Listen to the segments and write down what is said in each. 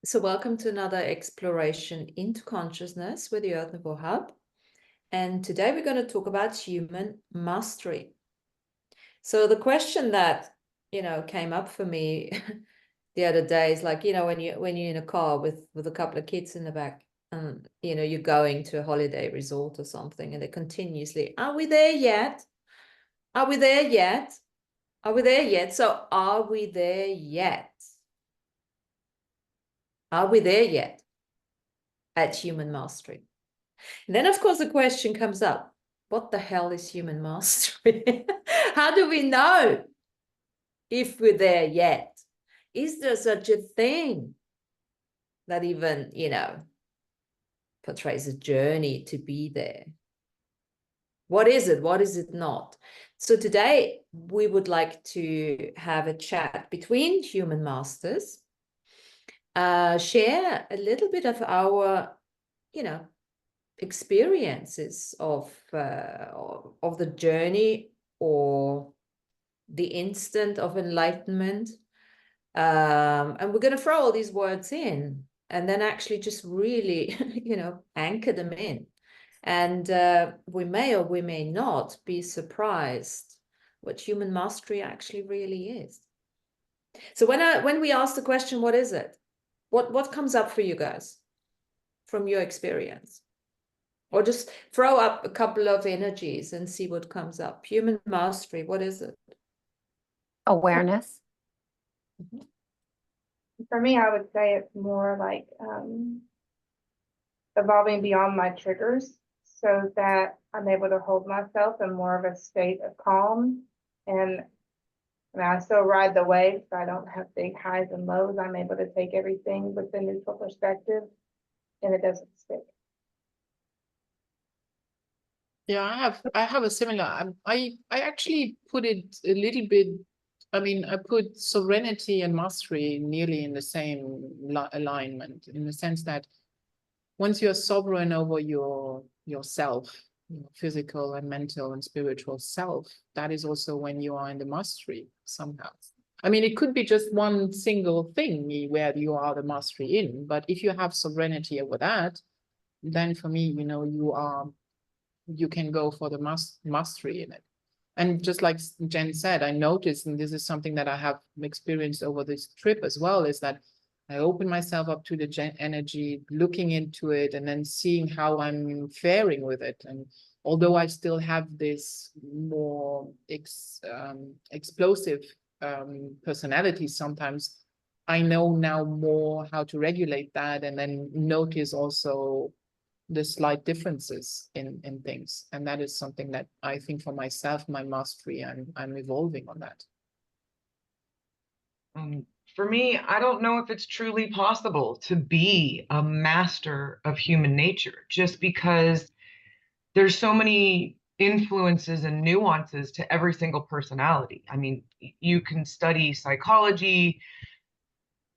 So welcome to another exploration into consciousness with the Earth Nouveau Hub. And today we're going to talk about human mastery. So the question that, came up for me the other day is like, when you're in a car with a couple of kids in the back and, you're going to a holiday resort or something and they continuously, are we there yet? Are we there yet? Are we there yet? So are we there yet? Are we there yet at human mastery? And then, of course, the question comes up, what the hell is human mastery? How do we know if we're there yet? Is there such a thing that even, portrays a journey to be there? What is it? What is it not? So today we would like to have a chat between human masters, share a little bit of our, experiences of the journey or the instant of enlightenment, and we're going to throw all these words in and then actually just really anchor them in, and we may or we may not be surprised what human mastery actually really is. So when we ask the question, what is it, what comes up for you guys from your experience? Or just throw up a couple of energies and see what comes up. Human mastery, what is it? Awareness. Mm-hmm. For me, I would say it's more like evolving beyond my triggers so that I'm able to hold myself in more of a state of calm. And I still ride the waves, so I don't have big highs and lows. I'm able to take everything with a neutral perspective and it doesn't stick. Yeah, I have a similar. I actually put it a little bit. I mean, I put serenity and mastery nearly in the same alignment, in the sense that once you're sovereign over yourself, your physical and mental and spiritual self, that is also when you are in the mastery somehow. I mean, it could be just one single thing where you are the mastery in, but if you have sovereignty over that, then for me, you can go for the mastery in it. And just like Jen said, I noticed, and this is something that I have experienced over this trip as well, is that I open myself up to the energy, looking into it, and then seeing how I'm faring with it. And although I still have this more explosive personality sometimes, I know now more how to regulate that and then notice also the slight differences in things. And that is something that I think for myself, my mastery, I'm evolving on that. For me, I don't know if it's truly possible to be a master of human nature, just because there's so many influences and nuances to every single personality. I mean, you can study psychology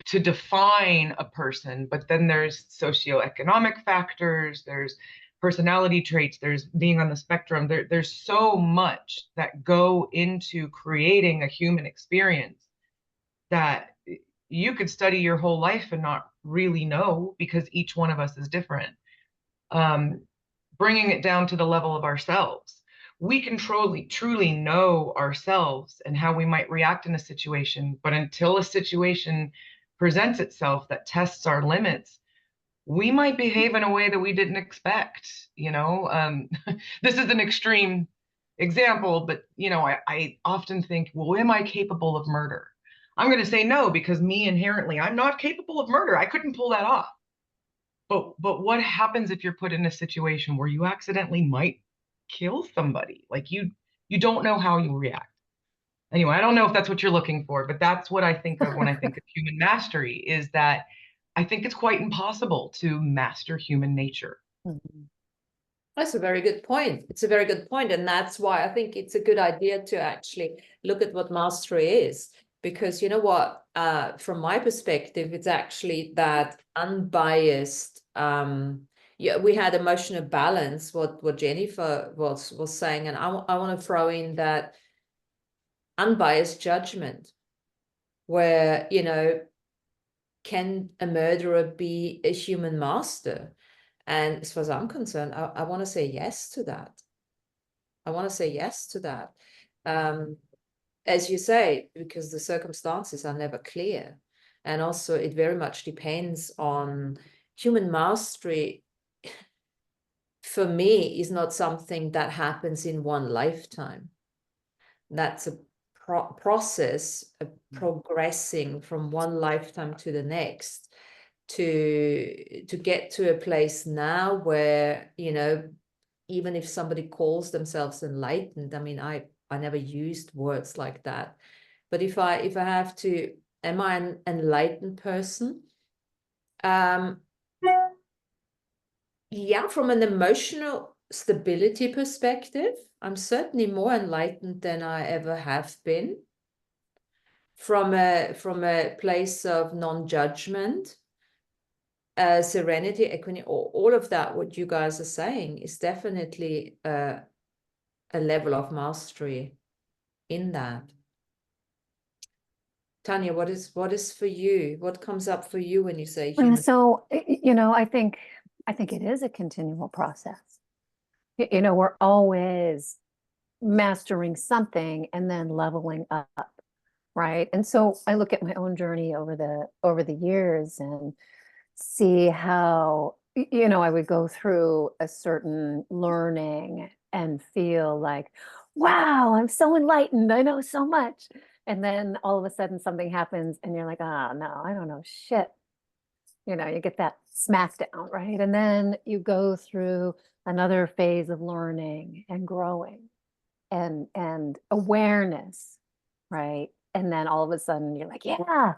to define a person, but then there's socioeconomic factors, there's personality traits, there's being on the spectrum. There's so much that go into creating a human experience that you could study your whole life and not really know, because each one of us is different. Bringing it down to the level of ourselves, we can truly know ourselves and how we might react in a situation, but until a situation presents itself that tests our limits, we might behave in a way that we didn't expect. This is an extreme example, but I often think, well, am I capable of murder? I'm going to say no, because me inherently, I'm not capable of murder. I couldn't pull that off. But what happens if you're put in a situation where you accidentally might kill somebody? Like you don't know how you react. Anyway, I don't know if that's what you're looking for, but that's what I think of when I think of human mastery, is that I think it's quite impossible to master human nature. Mm-hmm. That's a very good point. It's a very good point. And that's why I think it's a good idea to actually look at what mastery is. Because you know what, from my perspective, it's actually that unbiased, we had emotional balance, what Jennifer was saying. And I want to throw in that unbiased judgment, where, can a murderer be a human master? And as far as I'm concerned, I want to say yes to that. I want to say yes to that. As you say, because the circumstances are never clear. And also it very much depends on human mastery. For me, is not something that happens in one lifetime. That's a process of progressing from one lifetime to the next to get to a place now where, you know, even if somebody calls themselves enlightened, I mean, I never used words like that. But if I have to, am I an enlightened person? Yeah, from an emotional stability perspective, I'm certainly more enlightened than I ever have been. From a place of non-judgment, serenity, equanimity, all of that, what you guys are saying is definitely a level of mastery in that. Tanya, what is for you? What comes up for you when you say human? So, you know, I think it is a continual process. You know, we're always mastering something and then leveling up, right? And so I look at my own journey over the years and see how, you know, I would go through a certain learning and feel like, wow, I'm so enlightened, I know so much. And then all of a sudden something happens and you're like, oh no, I don't know shit. You know, you get that smackdown, right? And then you go through another phase of learning and growing and awareness, right? And then all of a sudden you're like, yeah,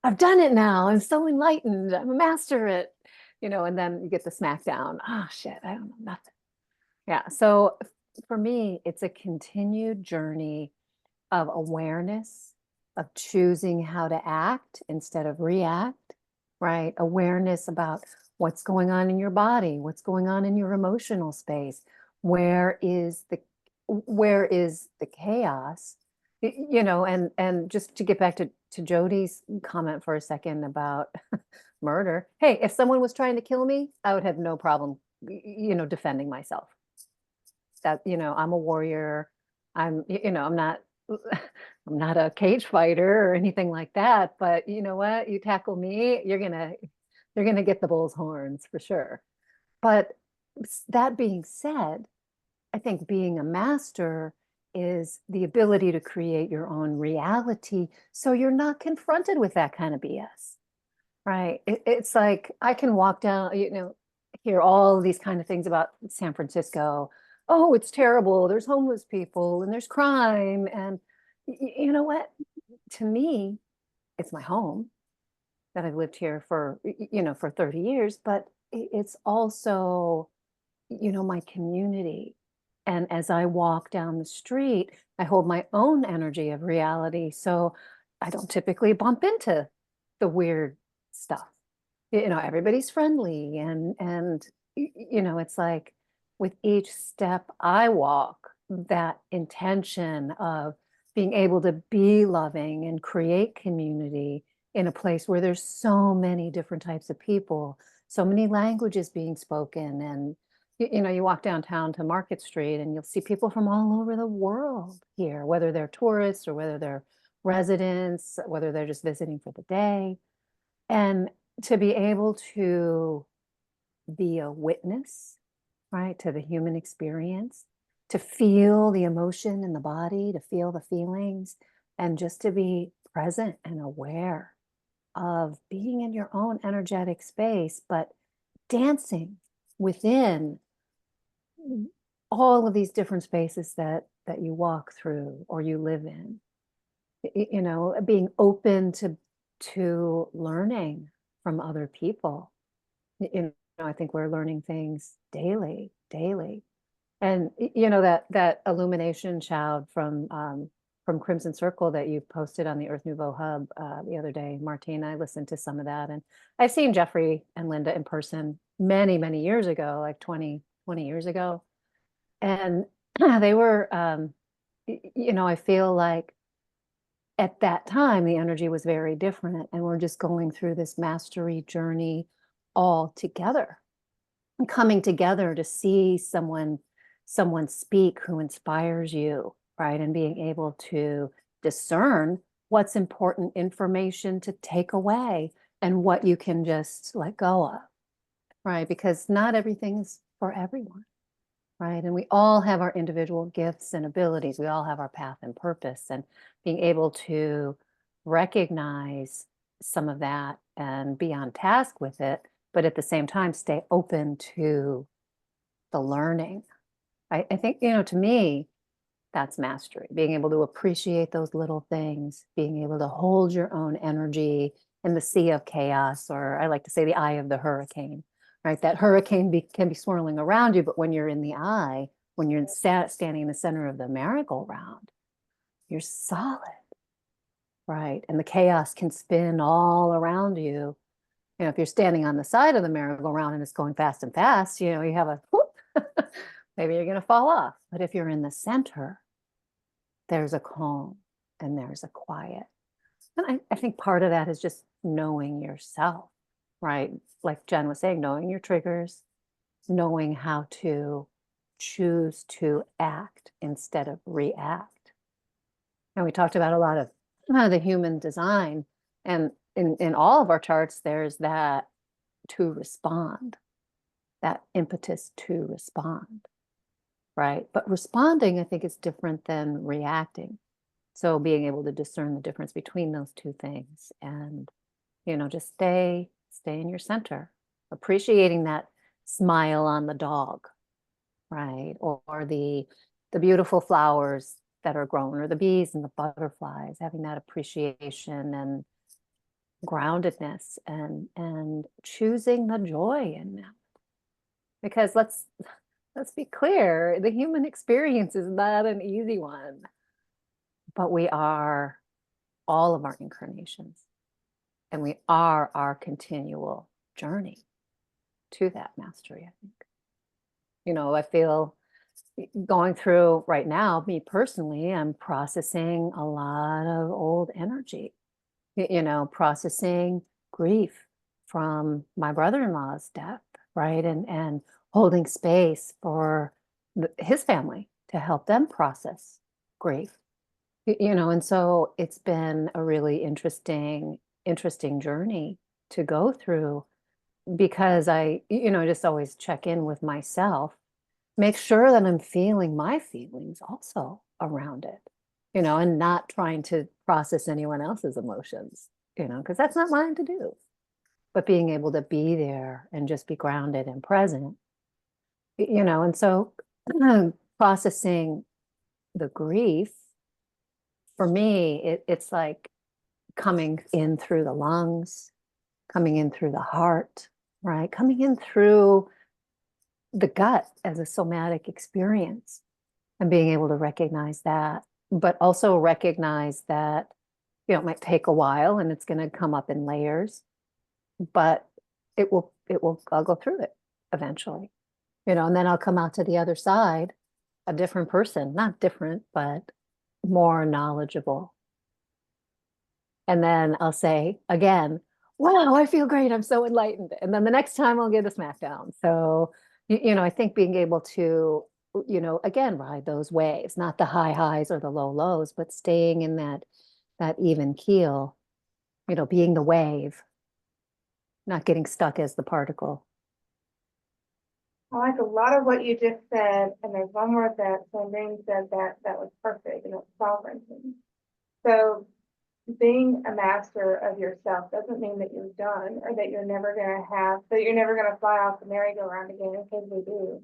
I've done it now. I'm so enlightened. I'm a master at it, you know, and then you get the smackdown. Oh shit, I don't know nothing. Yeah. So for me, it's a continued journey of awareness, of choosing how to act instead of react, right? Awareness about what's going on in your body, what's going on in your emotional space. Where is the chaos? You know, and just to get back to Jody's comment for a second about murder. Hey, if someone was trying to kill me, I would have no problem, you know, defending myself. That, you know, I'm a warrior. You know, I'm not I'm not a cage fighter or anything like that, but you know what? You tackle me, you're gonna get the bull's horns for sure. But that being said, I think being a master is the ability to create your own reality so you're not confronted with that kind of BS, right? It's like I can walk down, you know, hear all these kind of things about San Francisco. Oh, it's terrible. There's homeless people and there's crime. And you know what? To me, it's my home that I've lived here for, you know, for 30 years, but it's also, you know, my community. And as I walk down the street, I hold my own energy of reality. So I don't typically bump into the weird stuff. You know, everybody's friendly and you know, it's like with each step I walk, that intention of being able to be loving and create community in a place where there's so many different types of people, so many languages being spoken. And you know, you walk downtown to Market Street and you'll see people from all over the world here, whether they're tourists or whether they're residents, whether they're just visiting for the day. And to be able to be a witness, right, to the human experience, to feel the emotion in the body, to feel the feelings, and just to be present and aware of being in your own energetic space, but dancing within all of these different spaces that you walk through or you live in. You know, being open to learning from other people. You know, I think we're learning things daily. And you know, that illumination child from Crimson Circle that you posted on the Earth Nouveau Hub the other day, Martina, I listened to some of that, and I've seen Jeffrey and Linda in person many years ago, like 20 years ago, and they were, you know, I feel like at that time, the energy was very different, and we're just going through this mastery journey all together, and coming together to see someone speak who inspires you, right? And being able to discern what's important information to take away and what you can just let go of, right? Because not everything is for everyone, right? And we all have our individual gifts and abilities. We all have our path and purpose, and being able to recognize some of that and be on task with it, but at the same time, stay open to the learning. I think, to me, that's mastery, being able to appreciate those little things, being able to hold your own energy in the sea of chaos, or I like to say the eye of the hurricane, right? That hurricane can be swirling around you, but when you're in the eye, when you're standing in the center of the merry-go-round, you're solid, right? And the chaos can spin all around you. If you're standing on the side of the merry-go-round and it's going fast and fast, you have a whoop, maybe you're going to fall off. But if you're in the center, there's a calm and there's a quiet. And I think part of that is just knowing yourself, right? Like Jen was saying, knowing your triggers, knowing how to choose to act instead of react. And we talked about a lot of the human design, and in all of our charts, there's that to respond, that impetus to respond, right? But responding, I think, is different than reacting. So being able to discern the difference between those two things, and, just stay in your center, appreciating that smile on the dog, right? Or the beautiful flowers that are grown, or the bees and the butterflies, having that appreciation and groundedness, and choosing the joy in them. Because let's be clear, the human experience is not an easy one, but we are all of our incarnations, and we are our continual journey to that mastery, I think. I feel going through right now, me personally, I'm processing a lot of old energy, processing grief from my brother-in-law's death, right? And holding space for his family to help them process grief, and so it's been a really interesting journey to go through, because I just always check in with myself, make sure that I'm feeling my feelings also around it, and not trying to process anyone else's emotions, because that's not mine to do. But being able to be there and just be grounded and present, and so processing the grief, for me, it's like coming in through the lungs, coming in through the heart, right? Coming in through the gut as a somatic experience, and being able to recognize that, but also recognize that, it might take a while and it's going to come up in layers, but I'll go through it eventually, and then I'll come out to the other side, a different person, not different, but more knowledgeable. And then I'll say again, wow, I feel great. I'm so enlightened. And then the next time I'll get a smackdown. So, I think being able to, again, ride those waves, not the high highs or the low lows, but staying in that even keel, being the wave, not getting stuck as the particle. I like a lot of what you just said, and there's one word that Sandrine said that was perfect, and it's sovereignty. So being a master of yourself doesn't mean that you're done, or that you're never going to fly off the merry-go-round again, because we do.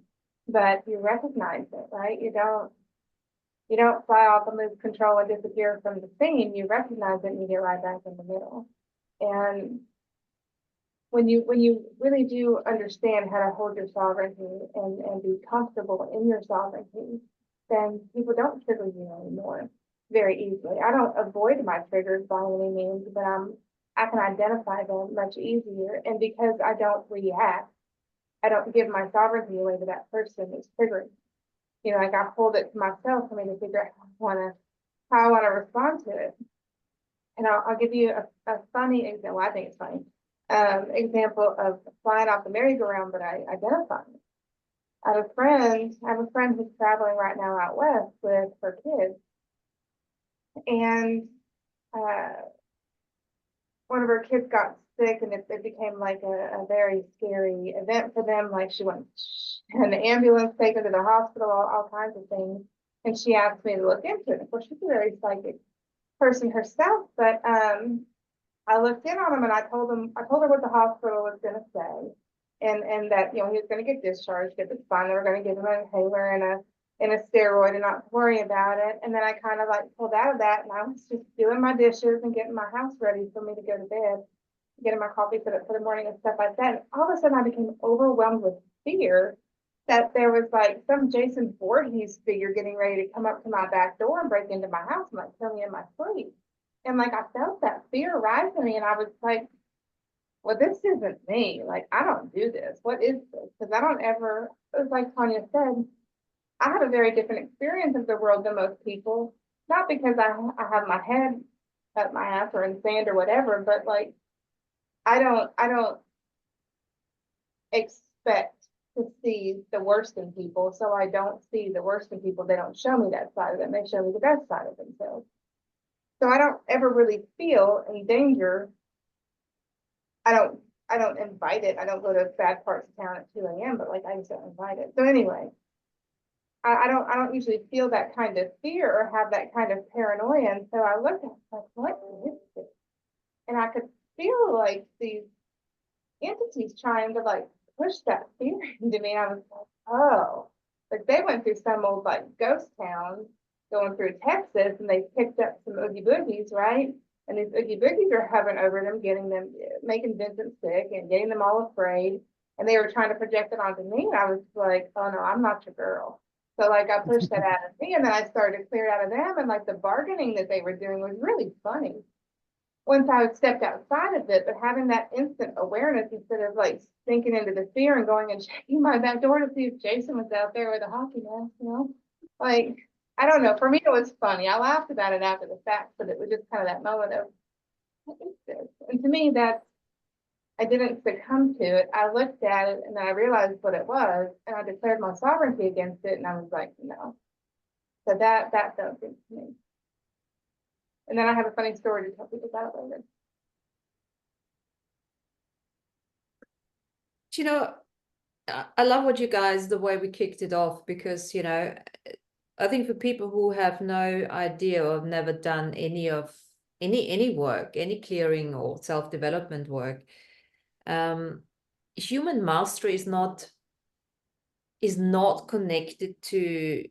But you recognize it, right? You don't fly off and lose control and disappear from the scene. You recognize it and you get right back in the middle. And when you really do understand how to hold your sovereignty and be comfortable in your sovereignty, then people don't trigger you anymore very easily. I don't avoid my triggers by any means, but I can identify them much easier. And because I don't react, I don't give my sovereignty away to that person that's triggering. Like I hold it to myself for me to figure out how I want to respond to it. And I'll give you a funny example. I think it's funny. Example of flying off the merry-go-round, but I identify. I have a friend who's traveling right now out west with her kids. And one of her kids got sick, and it became like a very scary event for them. Like she went in the ambulance, taken to the hospital, all kinds of things. And she asked me to look into it. Of course, she's a very psychic person herself, but I looked in on him and I told her what the hospital was going to say, and that, you know, he was going to get discharged, get the spine. They were going to give him an inhaler and a steroid and not worry about it. And then I kind of like pulled out of that, and I was just doing my dishes and getting my house ready for me to go to bed, getting my coffee set up for the morning and stuff like that. And all of a sudden I became overwhelmed with fear that there was like some Jason Voorhees figure getting ready to come up to my back door and break into my house and like kill me in my sleep. And like I felt that fear rise in me, and I was like, well, this isn't me. Like, I don't do this. What is this? Because I don't ever, it was like Tanya said, I have a very different experience of the world than most people. Not because I have my head up my ass or in sand or whatever, but like I don't expect to see the worst in people. So I don't see the worst in people. They don't show me that side of them. They show me the best side of themselves. So I don't ever really feel in danger. I don't invite it. I don't go to bad parts of town at 2 a.m., but like I just don't invite it. So anyway, I don't usually feel that kind of fear or have that kind of paranoia. And so I looked at it like, what is this? And I could feel like these entities trying to like push that fear into me. And I was like, oh, like they went through some old like ghost town going through Texas, and they picked up some oogie boogies, right? And these oogie boogies are hovering over them, making Vincent sick and getting them all afraid. And they were trying to project it onto me. And I was like, oh no, I'm not your girl. So like I pushed that out of me, and then I started to clear it out of them. And like the bargaining that they were doing was really funny once I stepped outside of it. But having that instant awareness instead of like sinking into the fear and going and checking my back door to see if Jason was out there with a hockey mask, you know, like, I don't know. For me, it was funny. I laughed about it after the fact, but it was just kind of that moment of, what is this? And to me, I didn't succumb to it. I looked at it and then I realized what it was, and I declared my sovereignty against it. And I was like, no. So that felt good to me. And then I have a funny story to tell people about it later. You know, I love what you guys, the way we kicked it off, because, you know, I think for people who have no idea or have never done any work, any clearing or self-development work, human mastery is not connected to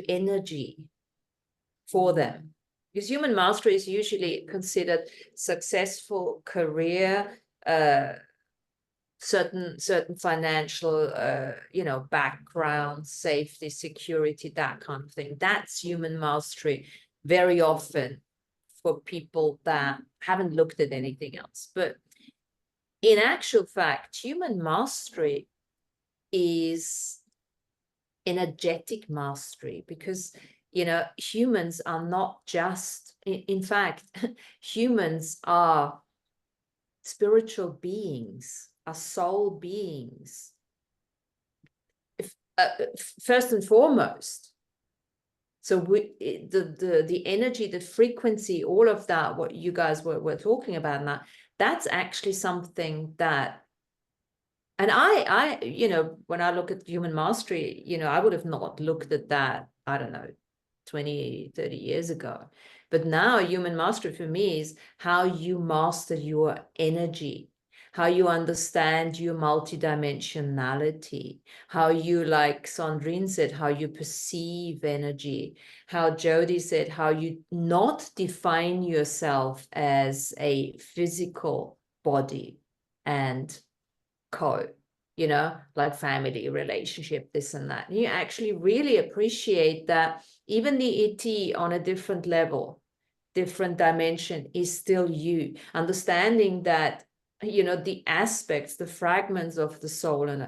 energy for them. Because human mastery is usually considered successful career, certain financial you know, background, safety, security, that kind of thing. That's human mastery very often for people that haven't looked at anything else. But in actual fact, human mastery is energetic mastery, because, you know, humans are not just, in fact, humans are spiritual beings, are soul beings, first and foremost. So the energy, the frequency, all of that, what you guys were talking about, and that's actually something that, and I, you know, when I look at human mastery, you know, I would have not looked at that, I don't know, 20, 30 years ago. But now human mastery for me is how you master your energy, how you understand your multidimensionality, how you, like Sandrine said, how you perceive energy, how Jody said, how you not define yourself as a physical body and you know, like family, relationship, this and that. And you actually really appreciate that even the ET on a different level, different dimension, is still you. Understanding that, you know, the aspects, the fragments of the soul, and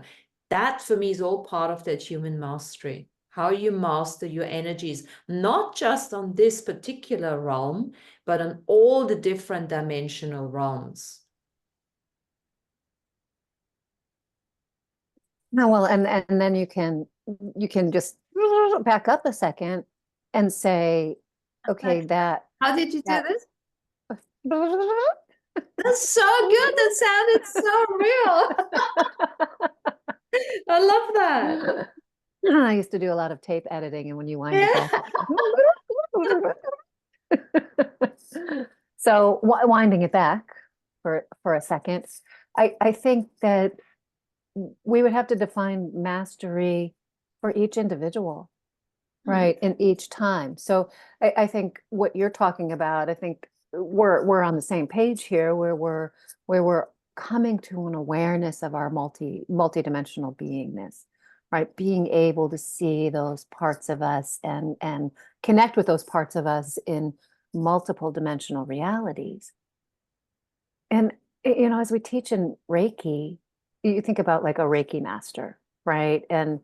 that for me is all part of that human mastery. how you master your energies, not just on this particular realm, but on all the different dimensional realms. No, well, and then you can just back up a second and say, okay, that How did you do that- this? That's so good. That sounded so real. I love that. I used to do a lot of tape editing, and when you wind it back. So winding it back for a second, I think that we would have to define mastery for each individual, right, in each time. So I think what you're talking about, I think we're on the same page here, where we're coming to an awareness of our multidimensional beingness, right? Being able to see those parts of us and connect with those parts of us in multiple dimensional realities. And as we teach in Reiki, you think about like a Reiki master, right? And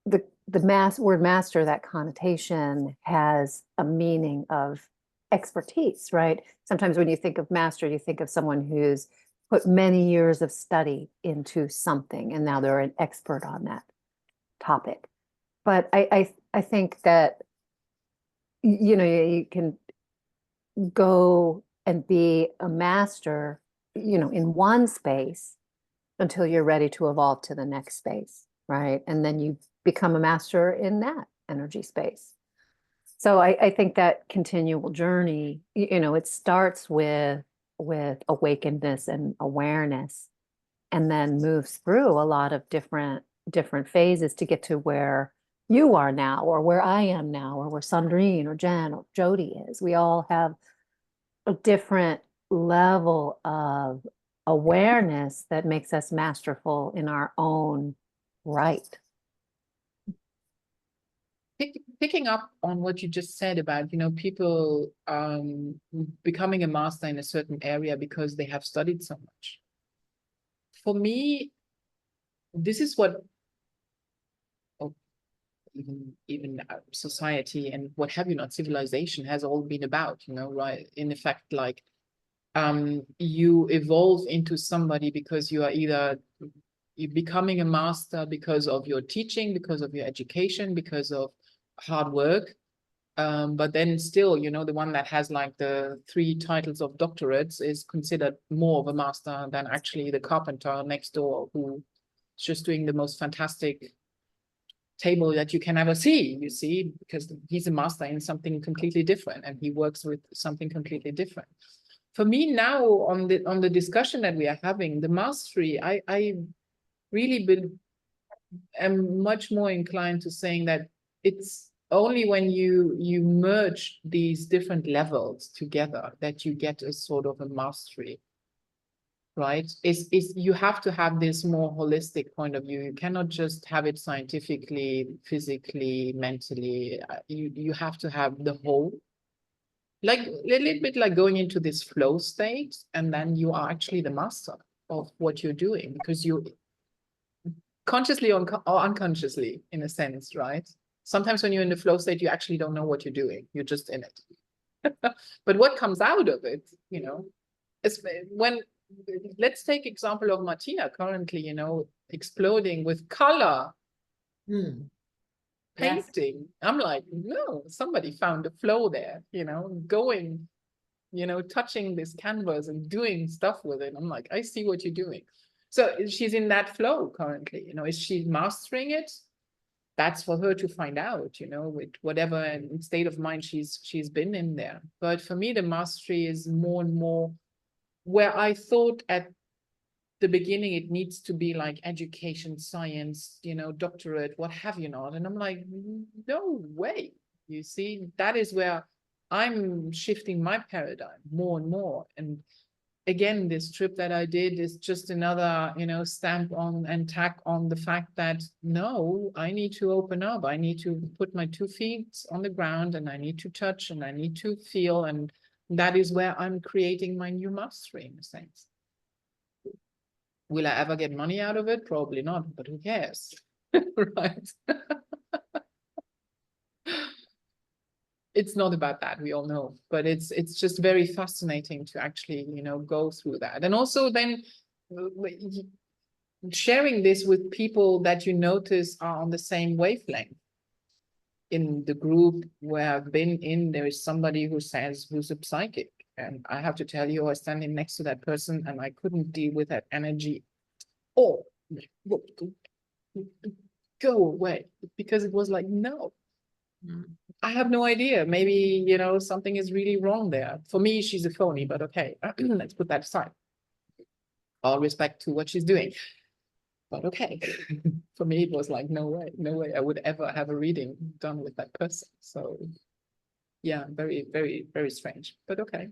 the word master, that connotation has a meaning of expertise, right? Sometimes when you think of master, you think of someone who's put many years of study into something, and now they're an expert on that topic. But I think that you can go and be a master, in one space until you're ready to evolve to the next space, right? And then you become a master in that energy space. So I think that continual journey, it starts with awakenedness and awareness, and then moves through a lot of different phases to get to where you are now, or where I am now, or where Sandrine or Jen or Jody is. We all have a different level of awareness that makes us masterful in our own right. Picking up on what you just said about, people becoming a master in a certain area because they have studied so much. For me, this is what even society and what have you not, civilization has all been about, right? In effect, like you evolve into somebody because you are either you're becoming a master because of your teaching, because of your education, because of hard work. But then still, the one that has like the 3 titles of doctorates is considered more of a master than actually the carpenter next door who's just doing the most fantastic table that you can ever see, because he's a master in something completely different and he works with something completely different. For me now, on the discussion that we are having, the mastery, I really am much more inclined to saying that it's only when you merge these different levels together that you get a sort of a mastery, right? Is you have to have this more holistic point of view. You cannot just have it scientifically, physically, mentally. You have to have the whole, like a little bit like going into this flow state, and then you are actually the master of what you're doing, because you consciously or unconsciously, in a sense, right? Sometimes when you're in the flow state, you actually don't know what you're doing. You're just in it. But what comes out of it, is when, let's take example of Martina currently, exploding with color. Painting. Yes. I'm like, no, somebody found a flow there, going, touching this canvas and doing stuff with it. I'm like, I see what you're doing. So she's in that flow currently, is she mastering it? That's for her to find out, with whatever state of mind she's been in there. But for me, the mastery is more and more where I thought at the beginning it needs to be like education, science, doctorate, what have you not. And I'm like, no way. You see, that is where I'm shifting my paradigm more and more. And again, this trip that I did is just another, stamp on and tack on the fact that no, I need to open up. I need to put my 2 feet on the ground, and I need to touch, and I need to feel. And that is where I'm creating my new mastery, in a sense. Will I ever get money out of it? Probably not, but who cares? Right? it's not about that, we all know, but it's just very fascinating to actually, go through that. And also then sharing this with people that you notice are on the same wavelength. In the group where I've been in, there is somebody who's a psychic. And I have to tell you, I was standing next to that person and I couldn't deal with that energy. Oh, go away. Because it was like, no, I have no idea. Maybe, something is really wrong there. For me, she's a phony, but okay, let's put that aside. All respect to what she's doing. But okay, for me, it was like, no way I would ever have a reading done with that person. So yeah, very, very, very strange, but okay.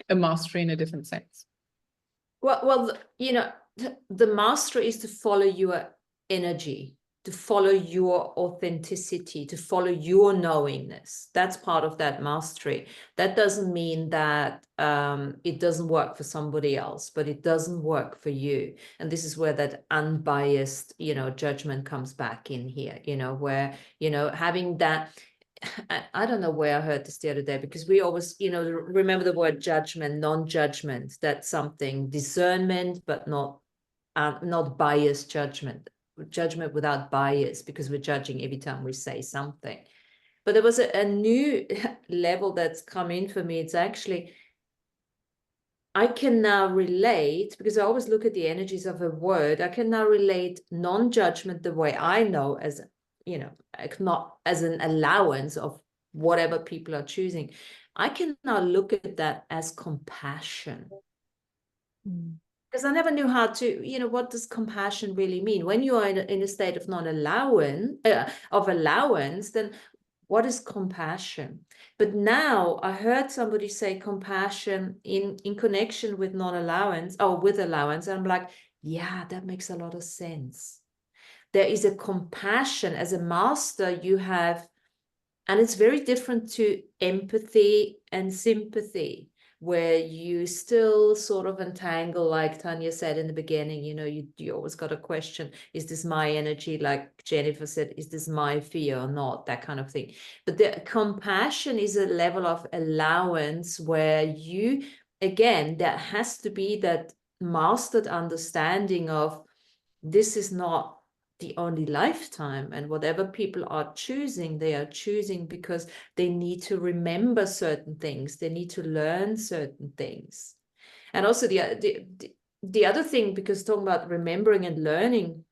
A mastery in a different sense. Well, the mastery is to follow your energy, to follow your authenticity, to follow your knowingness. That's part of that mastery. That doesn't mean that it doesn't work for somebody else, but it doesn't work for you. And this is where that unbiased, judgment comes back in here, where, having that. I don't know where I heard this the other day, because we always, remember the word judgment, non-judgment. That's something, discernment, but not biased judgment without bias, because we're judging every time we say something. But there was a new level that's come in for me. It's actually, I can now relate, because I always look at the energies of a word. I can now relate non-judgment the way I know, as not as an allowance of whatever people are choosing. I can now look at that as compassion. Because I never knew how to, what does compassion really mean? When you are in a state of allowance, then what is compassion? But now I heard somebody say compassion in connection with non-allowance, or with allowance. And I'm like, yeah, that makes a lot of sense. There is a compassion as a master you have, and it's very different to empathy and sympathy, where you still sort of entangle, like Tanya said in the beginning, you always got a question, is this my energy? Like Jennifer said, is this my fear or not? That kind of thing. But the compassion is a level of allowance where you, again, there has to be that mastered understanding of, this is not the only lifetime, and whatever people are choosing, they are choosing because they need to remember certain things, they need to learn certain things. And also the other thing, because talking about remembering and learning,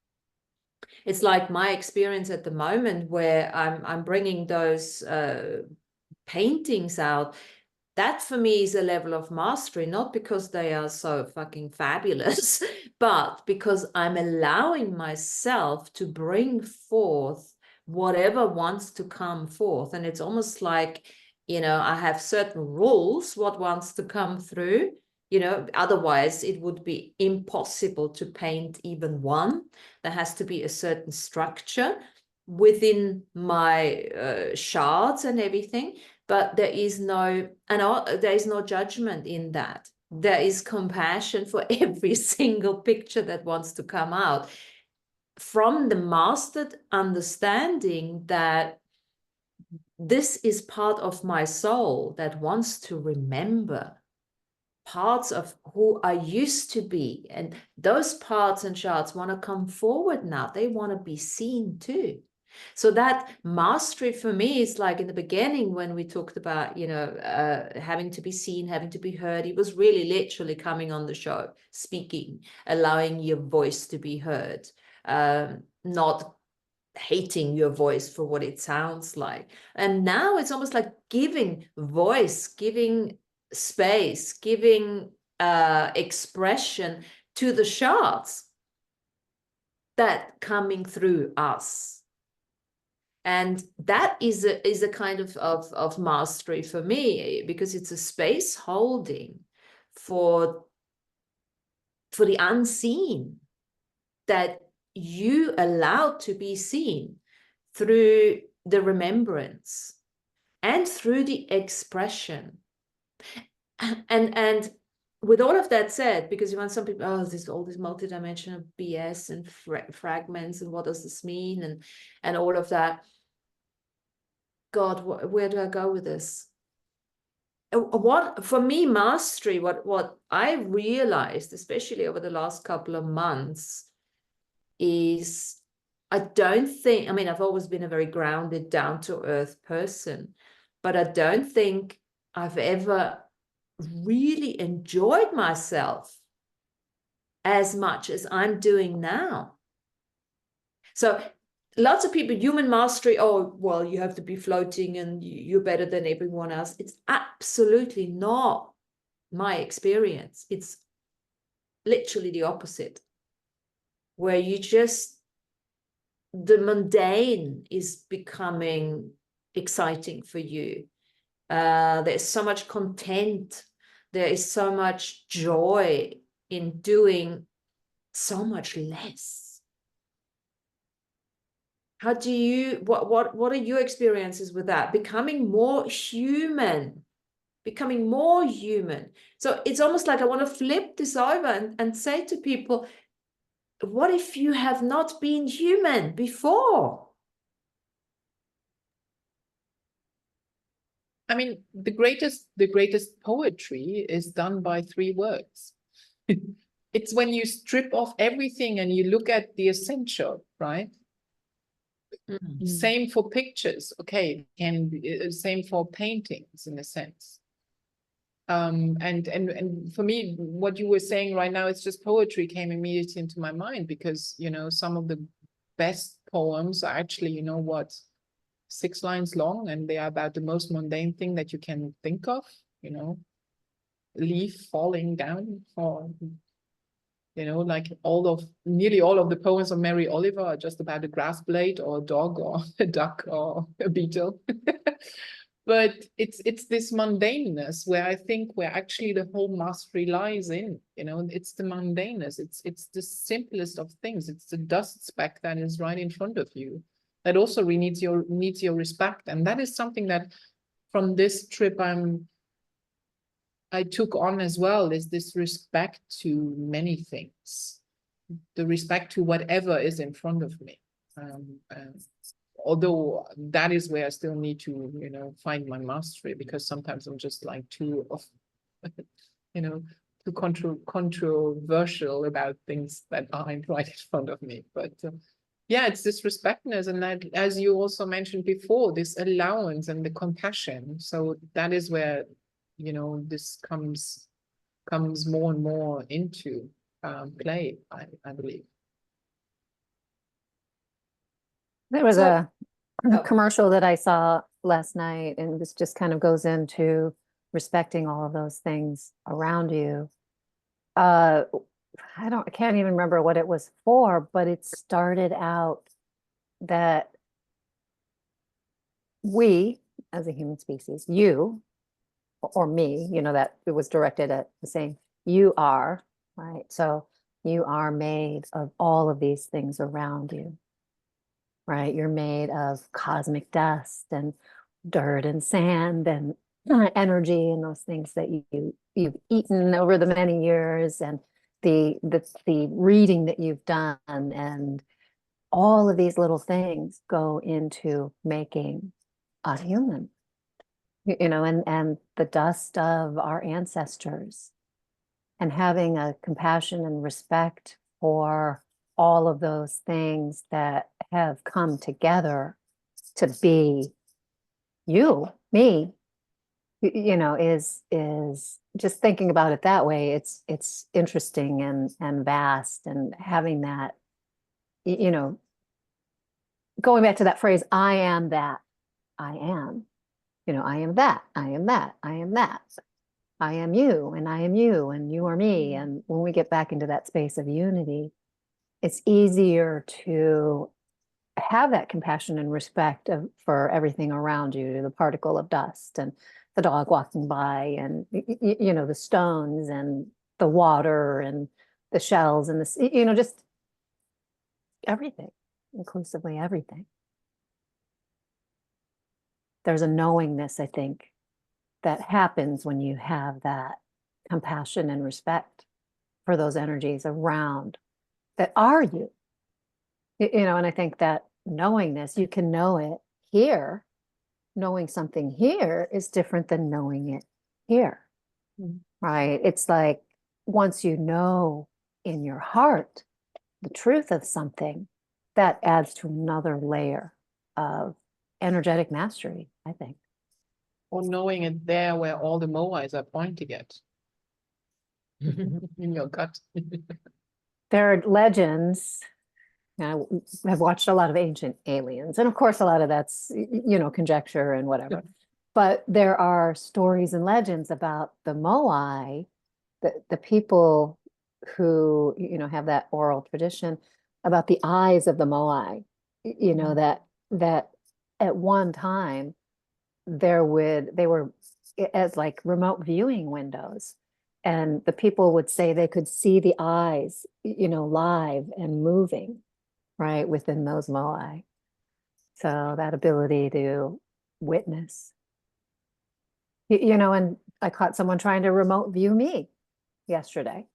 it's like my experience at the moment where I'm bringing those paintings out. That for me is a level of mastery, not because they are so fucking fabulous, but because I'm allowing myself to bring forth whatever wants to come forth. And it's almost like, I have certain rules, what wants to come through, otherwise it would be impossible to paint even one. There has to be a certain structure within my shards and everything. But there is no judgment in that. There is compassion for every single picture that wants to come out, from the mastered understanding that this is part of my soul that wants to remember parts of who I used to be. And those parts and shards want to come forward now. They want to be seen too. So that mastery for me is like in the beginning when we talked about, having to be seen, having to be heard. It was really literally coming on the show, speaking, allowing your voice to be heard, not hating your voice for what it sounds like. And now it's almost like giving voice, giving space, giving expression to the shards that coming through us. And that is a kind of mastery for me, because it's a space holding for the unseen that you allow to be seen through the remembrance and through the expression. And with all of that said, because you want some people, there's all this multidimensional BS and fragments, and what does this mean, and all of that. God, where do I go with this? What, for me, mastery, what I realized, especially over the last couple of months, is I don't think, I mean, I've always been a very grounded, down to earth person, but I don't think I've ever really enjoyed myself as much as I'm doing now. So lots of people, human mastery, oh, well, you have to be floating and you're better than everyone else. It's absolutely not my experience. It's literally the opposite, where you just, the mundane is becoming exciting for you. There's so much content. There is so much joy in doing so much less. How do you, what are your experiences with that? Becoming more human, becoming more human. So it's almost like I want to flip this over and say to people, what if you have not been human before? I mean, the greatest poetry is done by 3 words. It's when you strip off everything and you look at the essential, right? Same for pictures, okay, and same for paintings in a sense. And for me, what you were saying right now, it's just poetry came immediately into my mind, because, you know, some of the best poems are actually, you know what, 6 lines long, and they are about the most mundane thing that you can think of, you know, leaf falling down, or, you know, like nearly all of the poems of Mary Oliver are just about a grass blade or a dog or a duck or a beetle. But it's this mundaneness where I think where actually the whole mastery lies in, you know, it's the mundaneness. It's the simplest of things. It's the dust speck that is right in front of you that also needs your respect. And that is something that from this trip I took on as well, is this respect to many things, the respect to whatever is in front of me. Although that is where I still need to, you know, find my mastery, because sometimes I'm just like too, you know, too controversial about things that aren't right in front of me. But yeah, it's this respectness, and that, as you also mentioned before, this allowance and the compassion. So that is where, you know, this comes more and more into play, I believe. There was So- a commercial that I saw last night, and this just kind of goes into respecting all of those things around you. I can't even remember what it was for, but it started out that we, as a human species, you or me, you know, that it was directed at the same, you are, right? So you are made of all of these things around you. Right? You're made of cosmic dust and dirt and sand and energy and those things that you've eaten over the many years, and the reading that you've done, and all of these little things go into making a human. You know, and the dust of our ancestors, and having a compassion and respect for all of those things that have come together to be you, me, you know, is just thinking about it that way. It's interesting and vast, and having that, you know, going back to that phrase, I am that, I am, you know, I am that, I am that, I am that. I am you, and I am you, and you are me. And when we get back into that space of unity, it's easier to have that compassion and respect for everything around you, the particle of dust and the dog walking by, and you know, the stones and the water and the shells and the, you know, just everything, inclusively everything. There's a knowingness, I think, that happens when you have that compassion and respect for those energies around that are you. You know, and I think that knowingness, you can know it here, knowing something here is different than knowing it here, Mm. right? It's like once you know in your heart the truth of something, that adds to another layer of energetic mastery, I think. Or knowing it there where all the moais are pointing at. In your gut. There are legends. I have watched a lot of Ancient Aliens, and of course, a lot of that's, conjecture and whatever. But there are stories and legends about the Moai, the people who, have that oral tradition about the eyes of the Moai, that at one time they were as like remote viewing windows. And the people would say they could see the eyes, live and moving, right, within those moai. So that ability to witness, and I caught someone trying to remote view me yesterday,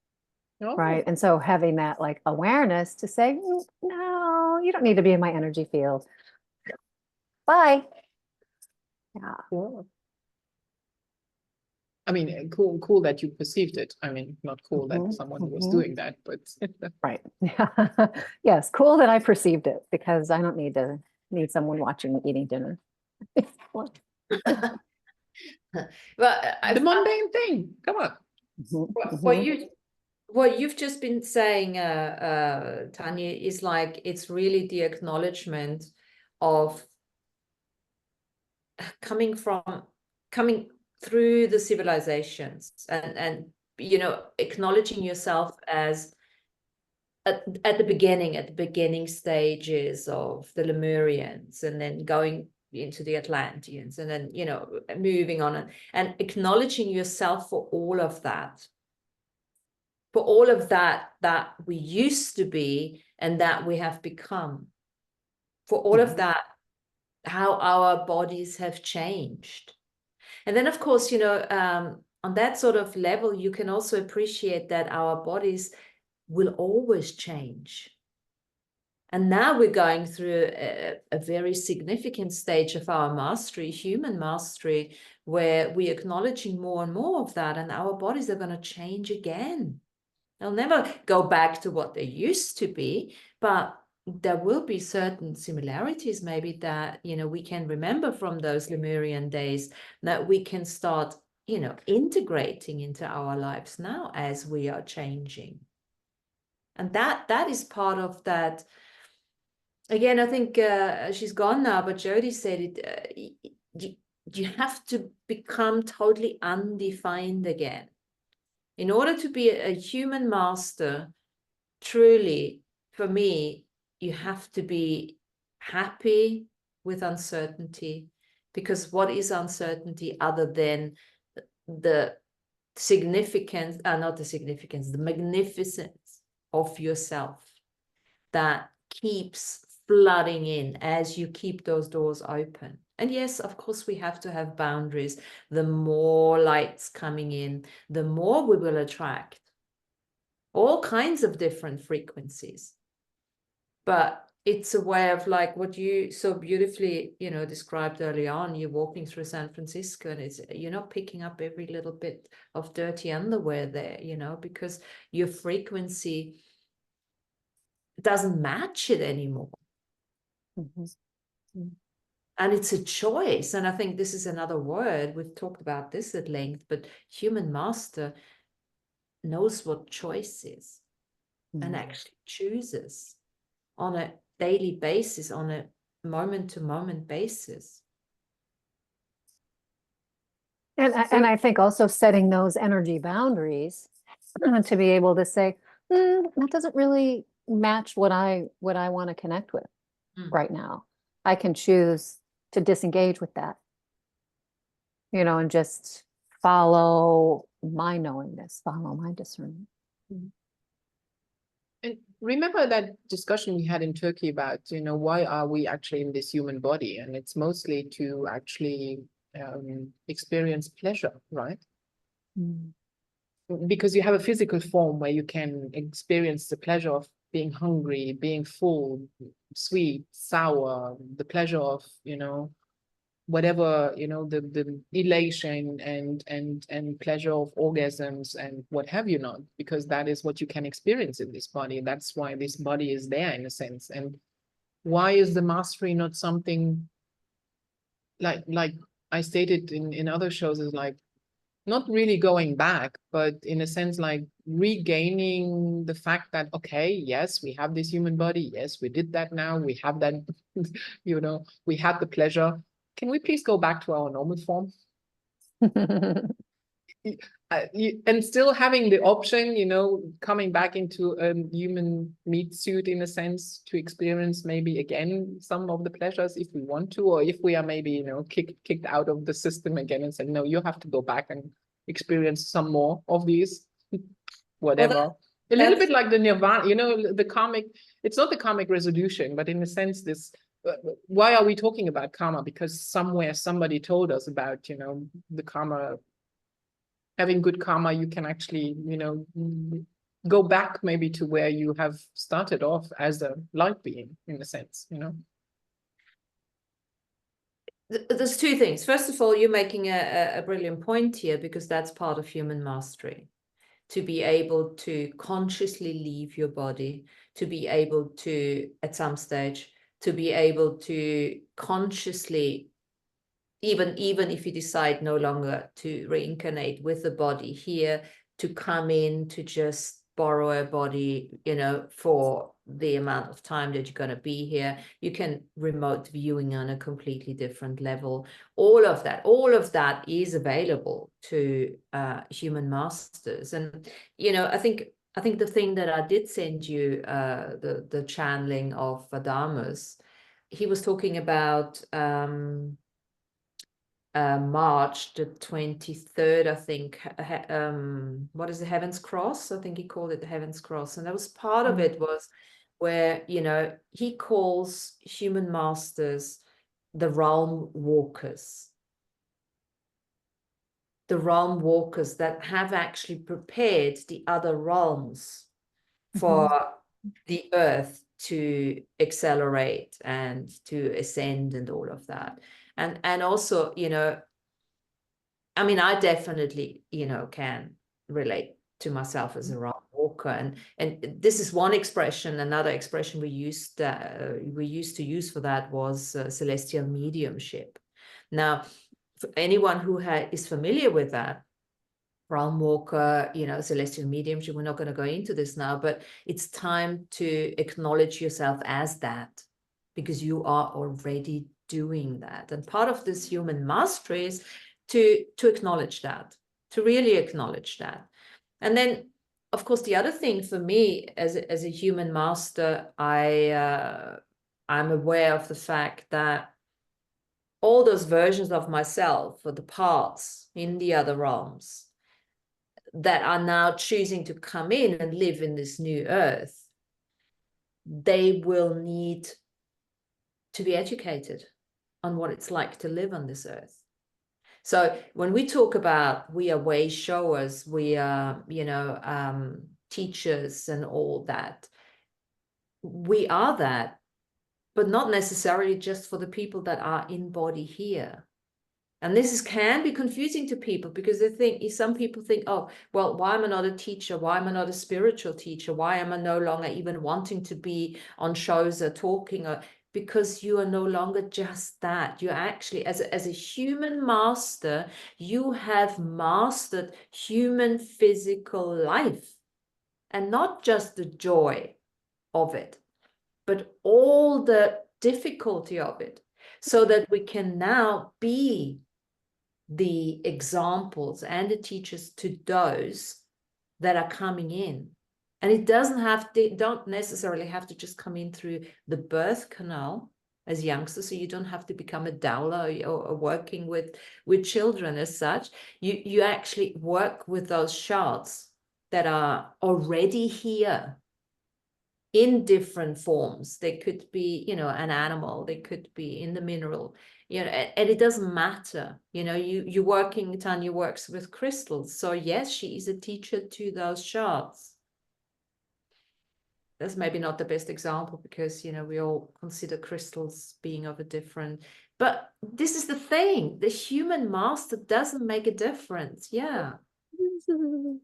Oh, right? And so having that like awareness to say, no, you don't need to be in my energy field. Bye. Yeah. cool. I mean, cool that you perceived it. I mean, not cool that Mhm, someone was mhm. doing that, but Right. Yes, cool that I perceived it, because I don't need someone watching me eating dinner. But the mundane thing. Come on. Mhm, what mhm. what you've just been saying, Tanya, is like it's really the acknowledgement of coming through the civilizations and acknowledging yourself as at the beginning stages of the Lemurians, and then going into the Atlanteans, and then moving on and acknowledging yourself for all of that, that we used to be and that we have become, for all of that, how our bodies have changed. And then, of course, on that sort of level, you can also appreciate that our bodies will always change. And now we're going through a very significant stage of our mastery, human mastery, where we're acknowledging more and more of that, and our bodies are going to change again. They'll never go back to what they used to be, but there will be certain similarities maybe that, we can remember from those Lemurian days, that we can start, integrating into our lives now as we are changing. And that is part of that. Again, I think she's gone now, but Jody said it, you have to become totally undefined again. In order to be a human master, truly, for me, you have to be happy with uncertainty, because what is uncertainty other than the significance, not the significance, the magnificence of yourself that keeps flooding in as you keep those doors open. And yes, of course, we have to have boundaries. The more lights coming in, the more we will attract all kinds of different frequencies. But it's a way of like what you so beautifully, described early on. You're walking through San Francisco, and you're not picking up every little bit of dirty underwear there, because your frequency doesn't match it anymore. Mhm. And it's a choice. And I think this is another word. We've talked about this at length, but human master knows what choice is and actually chooses on a daily basis, on a moment-to-moment basis. And I think also setting those energy boundaries to be able to say, that doesn't really match what I want to connect with right now. I can choose to disengage with that, and just follow my knowingness, follow my discernment. And remember that discussion we had in Turkey about, why are we actually in this human body? And it's mostly to actually experience pleasure, right? Because you have a physical form where you can experience the pleasure of being hungry, being full, sweet, sour, the pleasure of, whatever, the elation and pleasure of orgasms and what have you not, because that is what you can experience in this body. That's why this body is there in a sense. And why is the mastery not something like I stated in other shows, is like not really going back, but in a sense like regaining the fact that, okay, yes, we have this human body. Yes, we did that now. We have that, we had the pleasure. Can we please go back to our normal form? And still having the option, coming back into a human meat suit in a sense to experience maybe again some of the pleasures if we want to, or if we are maybe, kicked out of the system again and said, no, you have to go back and experience some more of these, whatever. A little bit like the nirvana, the karmic, it's not the karmic resolution, but in a sense, this, why are we talking about karma? Because somewhere somebody told us about, the karma, having good karma, you can actually, go back maybe to where you have started off as a light being, in a sense, There's two things. First of all, you're making a brilliant point here, because that's part of human mastery. To be able to consciously leave your body, to be able to, at some stage, to be able to consciously, even if you decide no longer to reincarnate with the body here, to come in, to just borrow a body, for the amount of time that you're going to be here. You can remote viewing on a completely different level. All of that is available to human masters. And I think the thing that I did send you, the channeling of Adamus, he was talking about March the 23rd, I think, what is the Heaven's Cross? I think he called it the Heaven's Cross. And that was part of it, was where, he calls human masters the realm walkers. The realm walkers that have actually prepared the other realms for the earth to accelerate and to ascend and all of that. And also, I mean, I definitely, can relate to myself as a realm walker. And this is one expression. Another expression we used to use for that was celestial mediumship. Now, for anyone who is familiar with that, realm walker, celestial mediumship, we're not going to go into this now, but it's time to acknowledge yourself as that, because you are already doing that. And part of this human mastery is to acknowledge that, to really acknowledge that. And then, of course, the other thing for me as a human master, I'm aware of the fact that all those versions of myself, or the parts in the other realms that are now choosing to come in and live in this new earth, they will need to be educated on what it's like to live on this earth. So when we talk about we are way showers, we are, teachers and all that, we are that, but not necessarily just for the people that are in body here. And this can be confusing to people, because some people think, oh, well, why am I not a teacher? Why am I not a spiritual teacher? Why am I no longer even wanting to be on shows or talking? Because you are no longer just that. You actually, as a human master, you have mastered human physical life, and not just the joy of it, but all the difficulty of it, so that we can now be the examples and the teachers to those that are coming in. And it don't necessarily have to just come in through the birth canal as youngsters. So you don't have to become a doula or working with children as such. You actually work with those shards that are already here in different forms. They could be, an animal, they could be in the mineral, and it doesn't matter. You're working, Tanya works with crystals. So yes, she is a teacher to those shards. That's maybe not the best example, because, we all consider crystals being of a different But this is the thing, the human master doesn't make a difference. Yeah. The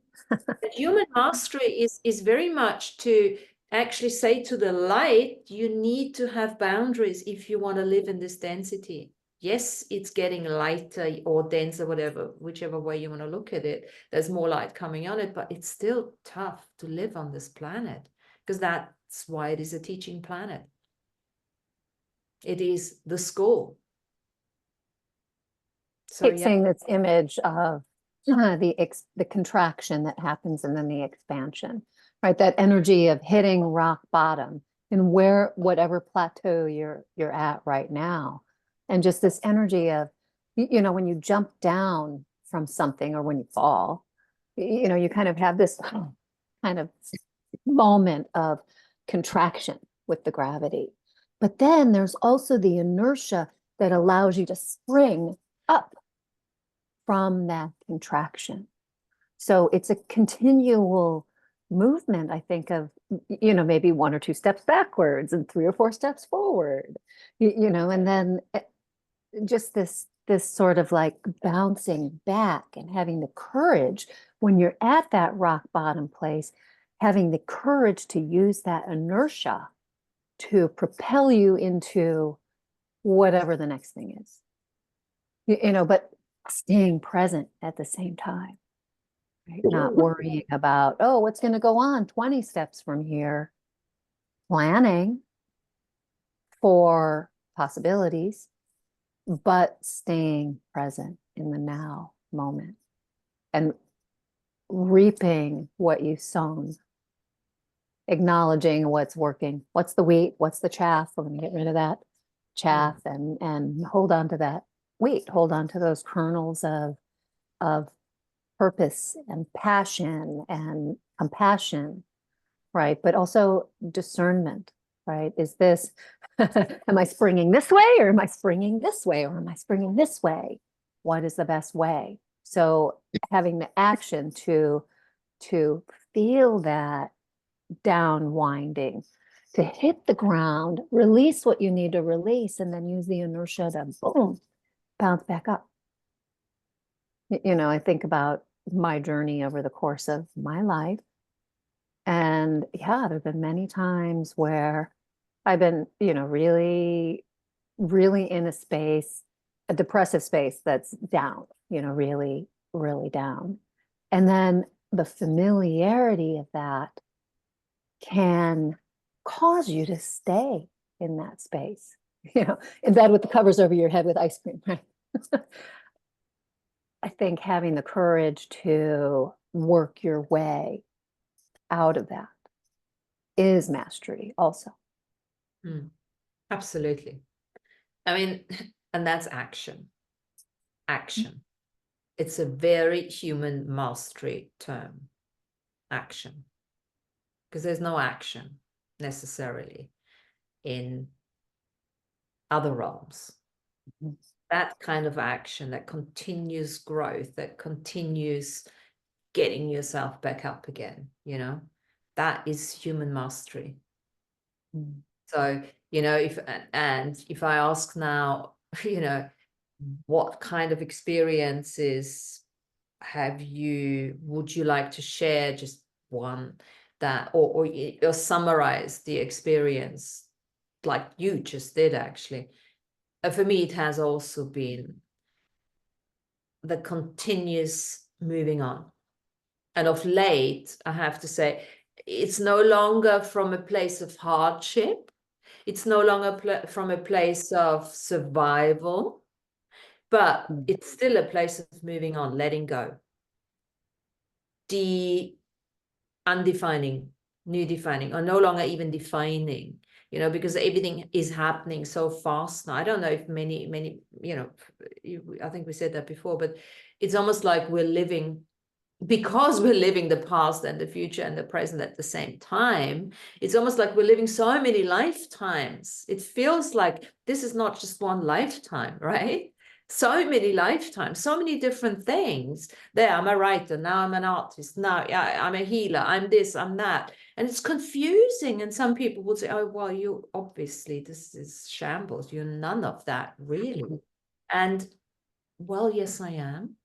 human mastery is very much to actually say to the light, you need to have boundaries if you want to live in this density. Yes, it's getting lighter or denser, whatever, whichever way you want to look at it. There's more light coming on it, but it's still tough to live on this planet, because that's why it is a teaching planet. It is the school. So Keep seeing this image of the contraction that happens and then the expansion, right? That energy of hitting rock bottom and whatever plateau you're at right now. And just this energy of, when you jump down from something or when you fall, you kind of have this kind of moment of contraction with the gravity. But then there's also the inertia that allows you to spring up from that contraction. So it's a continual movement, I think, of, maybe 1 or 2 steps backwards and 3 or 4 steps forward, and then just this sort of like bouncing back and having the courage when you're at that rock bottom place, having the courage to use that inertia to propel you into whatever the next thing is, but staying present at the same time, right? Not worrying about, oh, what's going to go on 20 steps from here, planning for possibilities, but staying present in the now moment and reaping what you've sown, acknowledging what's working, what's the wheat, what's the chaff. We're going to get rid of that chaff and hold on to that wheat, hold on to those kernels of purpose and passion and compassion, right? But also discernment, right? Is this, am I springing this way, or am I springing this way, or am I springing this way? What is the best way? So having the action to feel that down winding, to hit the ground, release what you need to release, and then use the inertia to boom, bounce back up. I think about my journey over the course of my life. And yeah, there have been many times where I've been, really, really in a space, a depressive space that's down, really, really down. And then the familiarity of that can cause you to stay in that space, in bed with the covers over your head with ice cream, right? I think having the courage to work your way out of that is mastery also. Absolutely. I mean, and that's action. Action. It's a very human mastery term, action. Because there's no action necessarily in other realms. That kind of action, that continuous growth, that continues getting yourself back up again, that is human mastery. So, if I ask now, what kind of experiences would you like to share, just one that, or summarize the experience like you just did actually. For me, it has also been the continuous moving on. And of late, I have to say, it's no longer from a place of hardship. It's no longer from a place of survival, but it's still a place of moving on, letting go. Undefining, new defining, or no longer even defining, because everything is happening so fast now. I don't know if many, I think we said that before, but it's almost like we're living, because we're living the past and the future and the present at the same time. It's almost like we're living so many lifetimes. It feels like this is not just one lifetime, right? so many lifetimes, so many different things. There, I'm a writer, now I'm an artist, now I'm a healer, I'm this, I'm that. And it's confusing. And some people will say, oh, well, you obviously, this is shambles. You're none of that, really. And well, yes, I am.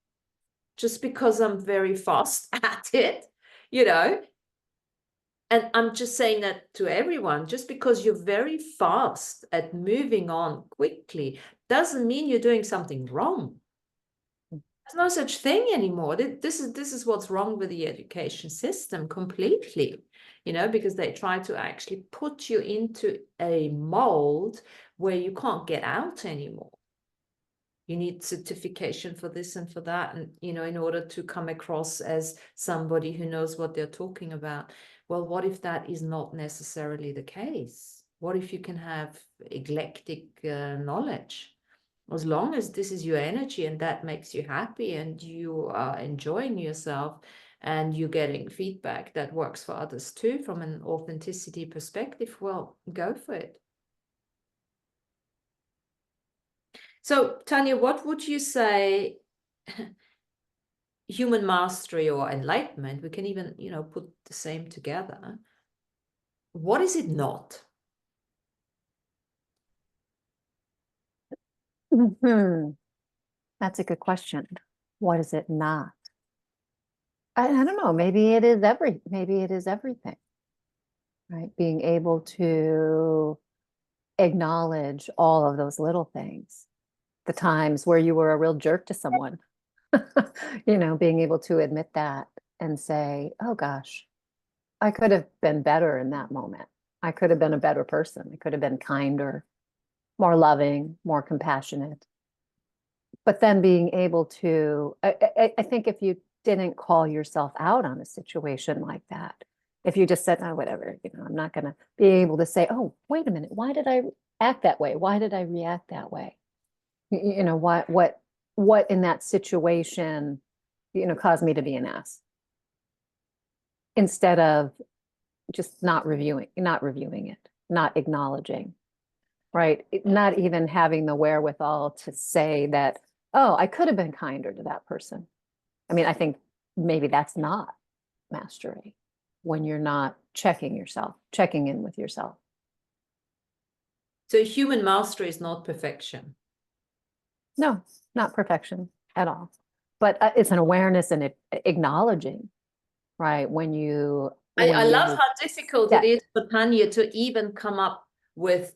Just because I'm very fast at it, you know. And I'm just saying that to everyone, just because you're very fast at moving on quickly doesn't mean you're doing something wrong. There's no such thing anymore. This is what's wrong with the education system completely, you know, because they try to actually put you into a mold where you can't get out anymore. You need certification for this and for that, and you know, in order to come across as somebody who knows what they're talking about. Well, what if that is not necessarily the case? What if you can have eclectic knowledge? As long as this is your energy and that makes you happy and you are enjoying yourself and you're getting feedback that works for others too from an authenticity perspective, well, go for it. So, Tanya, what would you say human mastery or enlightenment, we can even, you know, put the same together. What is it not? That's a good question. What is it not? I don't know. Maybe it is everything, right? Being able to acknowledge all of those little things, the times where you were a real jerk to someone, you know, being able to admit that and say, oh gosh, I could have been better in that moment. I could have been a better person. I could have been kinder, more loving, more compassionate. But then being able to, I think if you didn't call yourself out on a situation like that, if you just said, oh, whatever, you know, I'm not going to be able to say, oh, wait a minute, why did I act that way? Why did I react that way? You know, what in that situation, you know, caused me to be an ass? Instead of just not reviewing it, not acknowledging, right? Not even having the wherewithal to say that, oh, I could have been kinder to that person. I mean, I think maybe that's not mastery, when you're not checking in with yourself. So human mastery is not perfection. No, not perfection at all. But it's an awareness and acknowledging, right? I love how difficult it is for Tanya to even come up with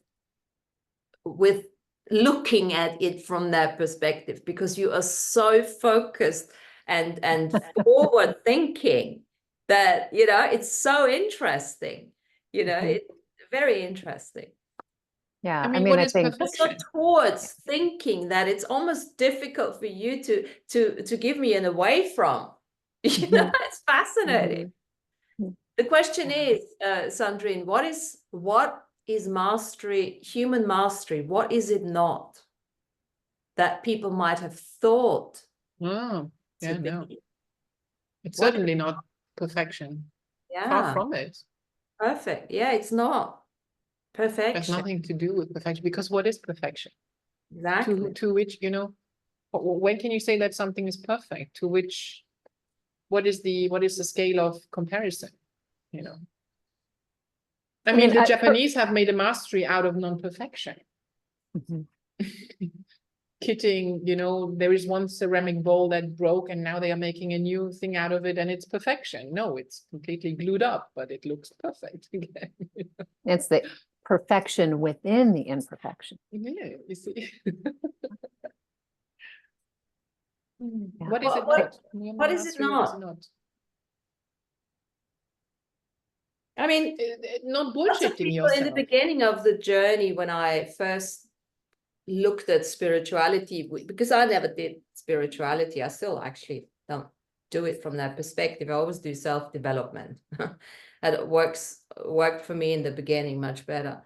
looking at it from that perspective, because you are so focused and forward thinking that, you know, it's so interesting, you know, it's very interesting. Yeah, I mean, what is think it's not towards thinking that it's almost difficult for you to give me an away from. You know, it's fascinating. The question is, Sandrine, what is mastery, human mastery? What is it not that people might have thought? Oh, yeah, no. It's What certainly not perfection. Yeah. Far from it. Perfect. Yeah, it's not perfection. There's nothing to do with perfection, because what is perfection? Exactly. To which, you know, when can you say that something is perfect? To which, what is the scale of comparison? You know, I mean, the Japanese have made a mastery out of non-perfection. Kitting, you know, there is one ceramic bowl that broke and now they are making a new thing out of it and it's perfection. No, it's completely glued up, but it looks perfect again. It's the perfection within the imperfection. Yeah, you see. Yeah. What is it not? What is it not? I mean, not lots of bullshitting people yourself. in the beginning of the journey, when I first looked at spirituality, because I never did spirituality, I still actually don't do it from that perspective. I always do self-development. And it worked for me in the beginning much better.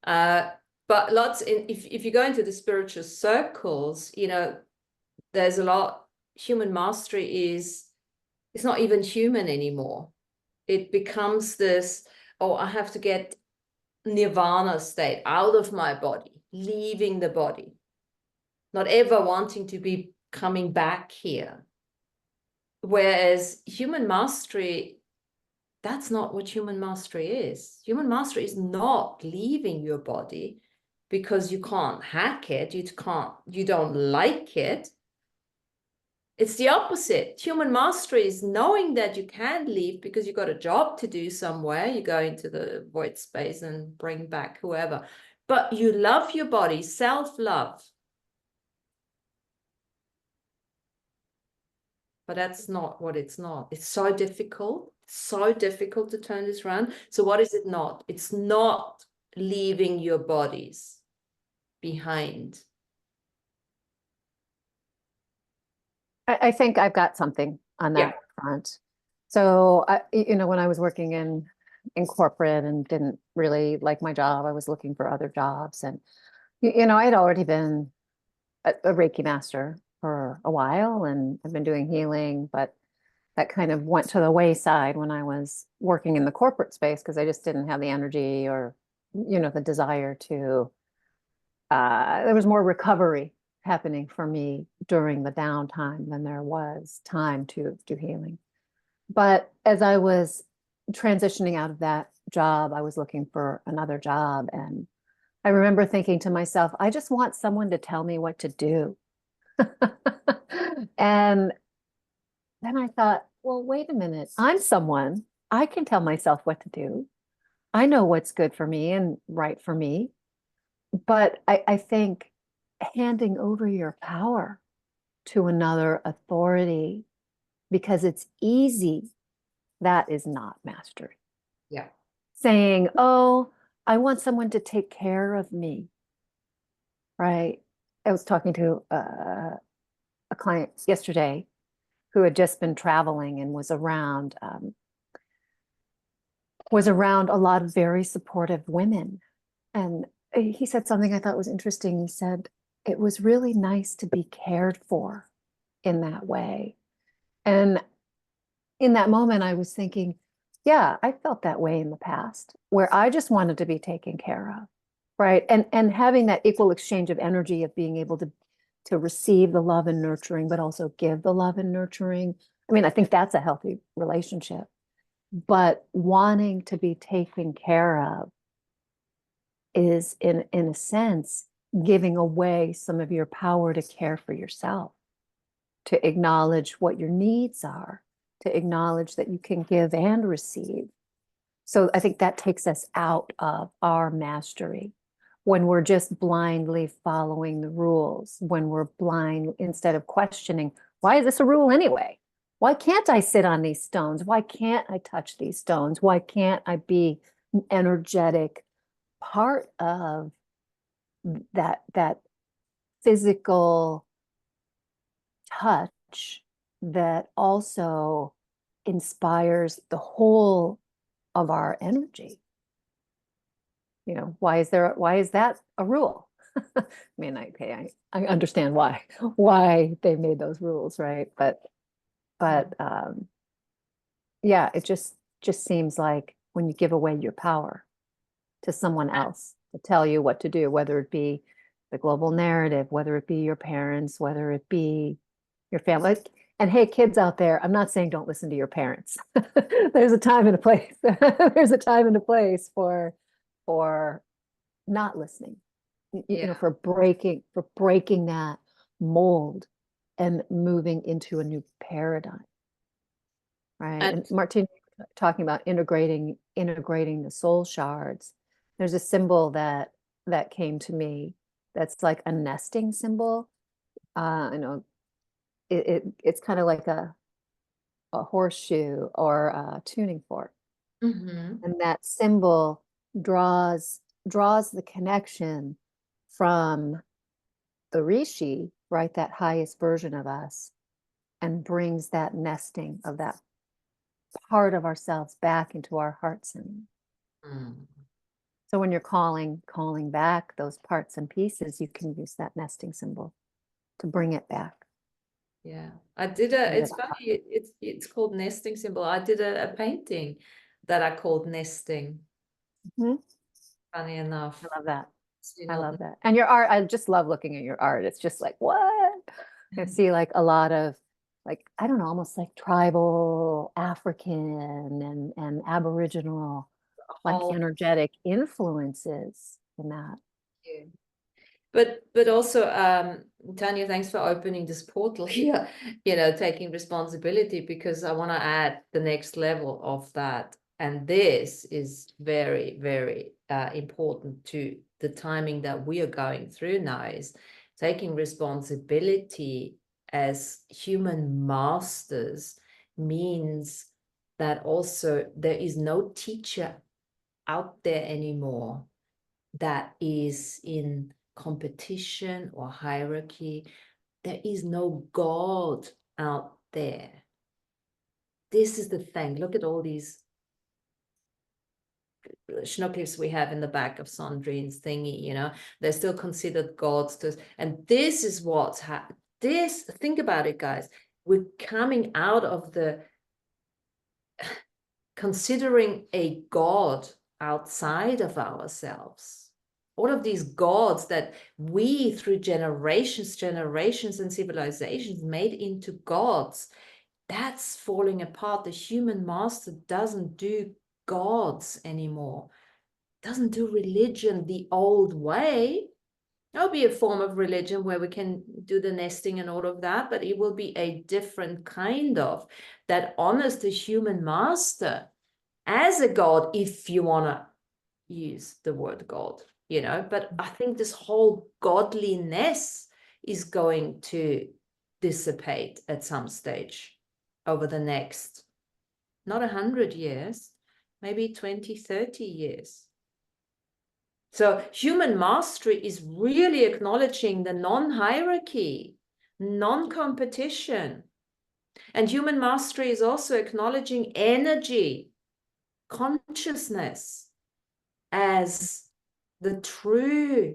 But if you go into the spiritual circles, you know, there's a lot. Human mastery it's not even human anymore. It becomes this, oh, I have to get nirvana state, out of my body, leaving the body. not ever wanting to be coming back here. Whereas human mastery, that's not what human mastery is. Human mastery is not leaving your body because you can't hack it, you don't like it. It's the opposite. Human mastery is knowing that you can leave because you got a job to do somewhere. You go into the void space and bring back whoever. But you love your body, self-love. But that's not what it's not. It's so difficult to turn this around. So what is it not? It's not leaving your bodies behind. I think I've got something on that front. So, when I was working in corporate and didn't really like my job, I was looking for other jobs. And, I had already been a Reiki master for a while, and I've been doing healing, but that kind of went to the wayside when I was working in the corporate space because I just didn't have the energy or, the desire to, there was more recovery happening for me during the downtime than there was time to do healing. But as I was transitioning out of that job, I was looking for another job. And I remember thinking to myself, I just want someone to tell me what to do. And then I thought, well, wait a minute. I'm someone. I can tell myself what to do. I know what's good for me and right for me. But I think handing over your power to another authority because it's easy, that is not mastery. Yeah. Saying, oh, I want someone to take care of me. Right. I was talking to a client yesterday who had just been traveling and was around a lot of very supportive women. And he said something I thought was interesting. He said, it was really nice to be cared for in that way. And in that moment, I was thinking, yeah, I felt that way in the past, where I just wanted to be taken care of, right? And having that equal exchange of energy of being able to receive the love and nurturing, but also give the love and nurturing. I mean, I think that's a healthy relationship. But wanting to be taken care of is, in a sense, giving away some of your power to care for yourself, to acknowledge what your needs are, to acknowledge that you can give and receive. So I think that takes us out of our mastery when we're just blindly following the rules, when we're blind instead of questioning, why is this a rule anyway? Why can't I sit on these stones? Why can't I touch these stones? Why can't I be an energetic part of that physical touch that also inspires the whole of our energy? Why is that a rule? I mean, I understand why they made those rules, right? But yeah, it just seems like when you give away your power to someone else to tell you what to do, whether it be the global narrative, whether it be your parents, whether it be your family. And hey, kids out there, I'm not saying don't listen to your parents. There's a time and a place. There's a time and a place for not listening, for breaking that mold and moving into a new paradigm. Right. And Martine, talking about integrating the soul shards. There's a symbol that came to me that's like a nesting symbol. It's kind of like a horseshoe or a tuning fork. Mm-hmm. And that symbol draws the connection from the Rishi, right, that highest version of us, and brings that nesting of that part of ourselves back into our heart center. So when you're calling back those parts and pieces, you can use that nesting symbol to bring it back. Yeah, I did it's funny, it's called nesting symbol. I did a painting that I called nesting. Mm-hmm. Funny enough. I love that. I love that. And your art, I just love looking at your art. It's just like, what? I see like a lot of like, I don't know, almost like tribal African and Aboriginal, like whole- energetic influences in that. Yeah. But also, Tanya, thanks for opening this portal here, taking responsibility, because I want to add the next level of that. And this is very, very important to the timing that we are going through now, is taking responsibility as human masters means that also there is no teacher out there anymore that is in competition or hierarchy. There is no God out there. This is the thing. Look at all these schnucklips we have in the back of Sandrine's thingy, they're still considered gods to us. And this is what's happened. Think about it, guys. We're coming out of the considering a God outside of ourselves. All of these gods that we, through generations and civilizations, made into gods, that's falling apart. The human master doesn't do gods anymore, doesn't do religion the old way. There'll be a form of religion where we can do the nesting and all of that, but it will be a different kind of that honors the human master as a god, if you want to use the word God, but I think this whole godliness is going to dissipate at some stage over the next, not 100 years, maybe 20, 30 years. So human mastery is really acknowledging the non-hierarchy, non-competition. And human mastery is also acknowledging energy, consciousness as the true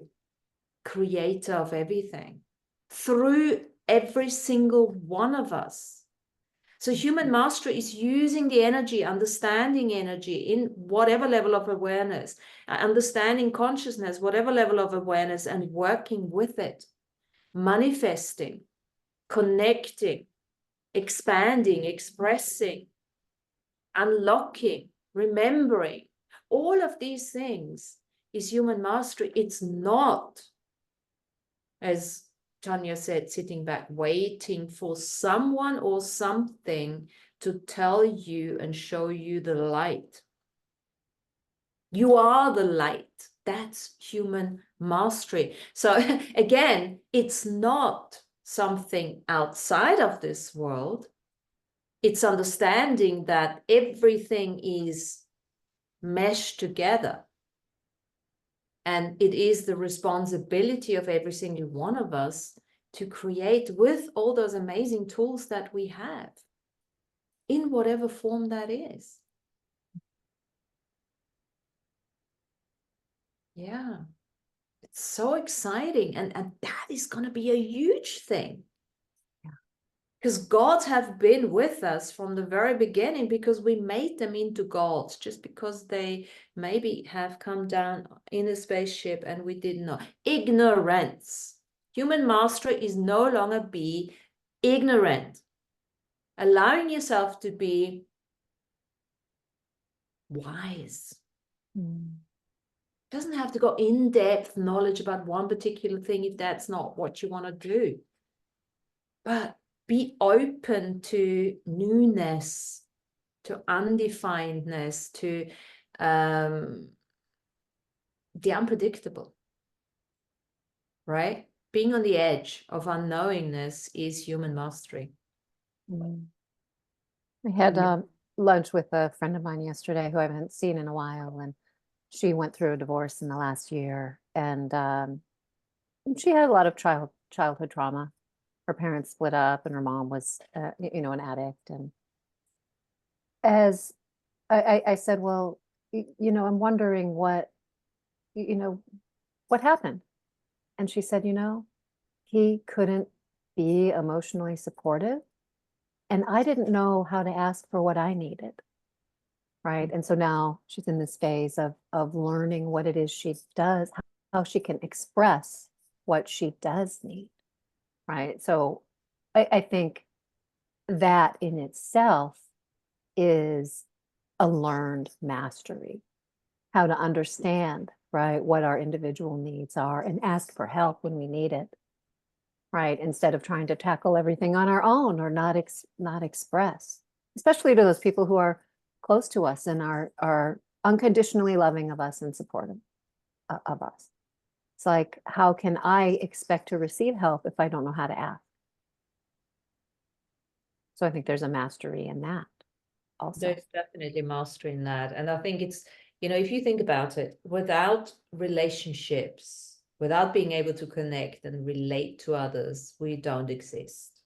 creator of everything through every single one of us. So human mastery is using the energy, understanding energy in whatever level of awareness, understanding consciousness, whatever level of awareness, and working with it, manifesting, connecting, expanding, expressing, unlocking, remembering. All of these things is human mastery. It's not, as Tanya said, sitting back waiting for someone or something to tell you and show you the light. You are the light. That's human mastery. So again, it's not something outside of this world. It's understanding that everything is meshed together. And it is the responsibility of every single one of us to create with all those amazing tools that we have, in whatever form that is. Yeah, it's so exciting. And that is going to be a huge thing. Because gods have been with us from the very beginning, because we made them into gods just because they maybe have come down in a spaceship and we didn't know. Ignorance. Human mastery is no longer be ignorant. Allowing yourself to be wise. Doesn't have to go in-depth knowledge about one particular thing if that's not what you want to do. But be open to newness, to undefinedness, to the unpredictable, right? Being on the edge of unknowingness is human mastery. I had lunch with a friend of mine yesterday who I haven't seen in a while, and she went through a divorce in the last year, and she had a lot of childhood trauma. Her parents split up, and her mom was, an addict. And as I said, well, I'm wondering what happened. And she said, he couldn't be emotionally supportive, and I didn't know how to ask for what I needed. Right. And so now she's in this phase of learning what it is she does, how she can express what she does need, right? So I think that in itself is a learned mastery, how to understand, right, what our individual needs are and ask for help when we need it, right? Instead of trying to tackle everything on our own or not express, especially to those people who are close to us and are unconditionally loving of us and supportive of us. It's like, how can I expect to receive help if I don't know how to ask? So I think there's a mastery in that also. There's definitely mastering that. And I think it's, if you think about it, without relationships, without being able to connect and relate to others, we don't exist.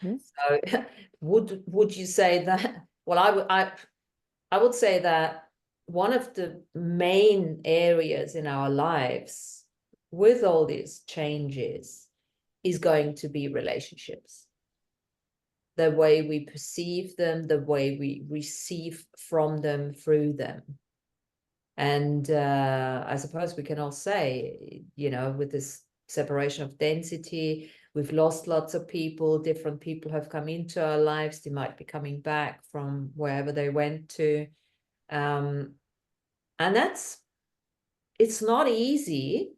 Mhm. So would you say that? Well, I would say that one of the main areas in our lives with all these changes is going to be relationships. The way we perceive them, the way we receive from them, through them. And I suppose we can all say, with this separation of density, we've lost lots of people, different people have come into our lives, they might be coming back from wherever they went to. And it's not easy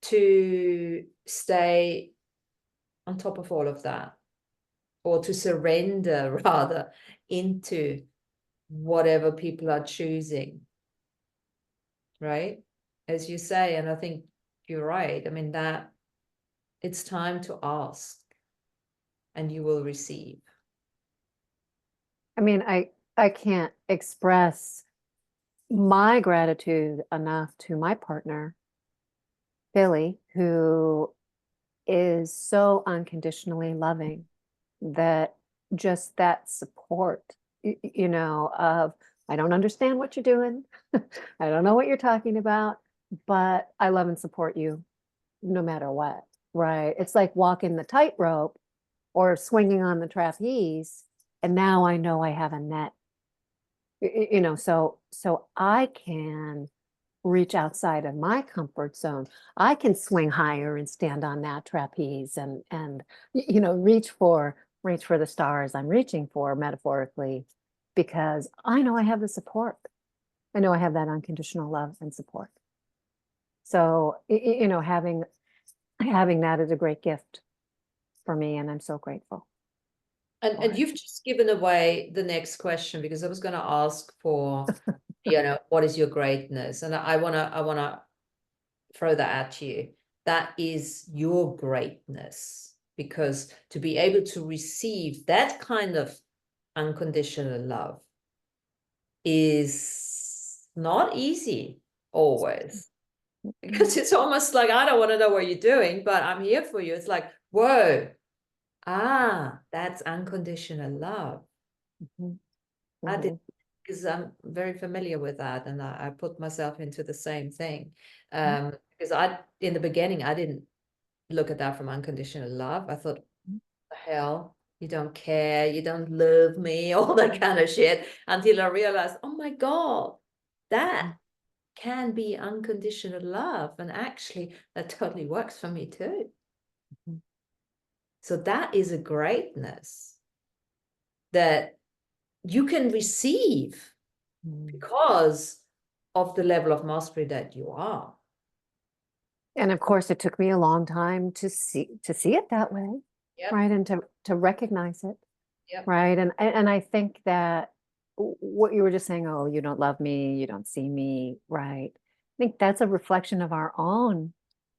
to stay on top of all of that, or to surrender rather into whatever people are choosing, right? As you say, and I think you're right. I mean, that it's time to ask and you will receive. I mean, I can't express my gratitude enough to my partner, Billy, who is so unconditionally loving, that just that support, of, I don't understand what you're doing. I don't know what you're talking about, but I love and support you no matter what, right? It's like walking the tightrope or swinging on the trapeze, and now I know I have a net. So I can reach outside of my comfort zone. I can swing higher and stand on that trapeze and reach for the stars I'm reaching for, metaphorically, because I know I have the support. I know I have that unconditional love and support. So having that is a great gift for me, and I'm so grateful. And you've just given away the next question, because I was going to ask for, what is your greatness? And I want to throw that at you. That is your greatness, because to be able to receive that kind of unconditional love is not easy always, because it's almost like, I don't want to know what you're doing, but I'm here for you. It's like, whoa, that's unconditional love. Mhm. I did, Mhm. because I'm very familiar with that, and I put myself into the same thing. Because in the beginning, I didn't look at that from unconditional love. I thought, the hell, you don't care, you don't love me, all that kind of shit, until I realized, oh my God, that can be unconditional love. And actually, that totally works for me too. Mhm. So that is a greatness that you can receive because of the level of mastery that you are. And of course, it took me a long time to see it that way, Yep. right, and to recognize it, Yep. right. And I think that what you were just saying, oh, you don't love me, you don't see me, right? I think that's a reflection of our own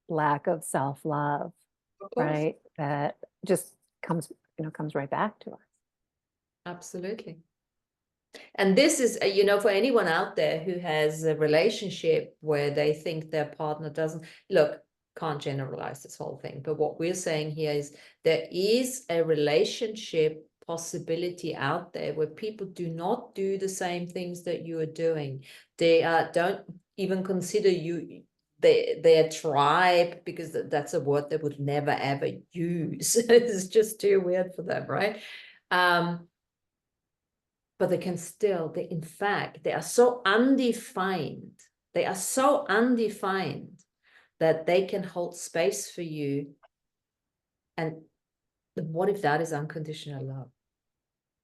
lack of self-love, Of course. right? That just comes right back to us. Absolutely. And this is, for anyone out there who has a relationship where they think their partner doesn't, look, can't generalize this whole thing, but what we're saying here is there is a relationship possibility out there where people do not do the same things that you are doing. They don't even consider you their tribe, because that's a word they would never ever use. It's just too weird for them, right? But they can still, in fact, they are so undefined They are so undefined that they can hold space for you. And what if that is unconditional love?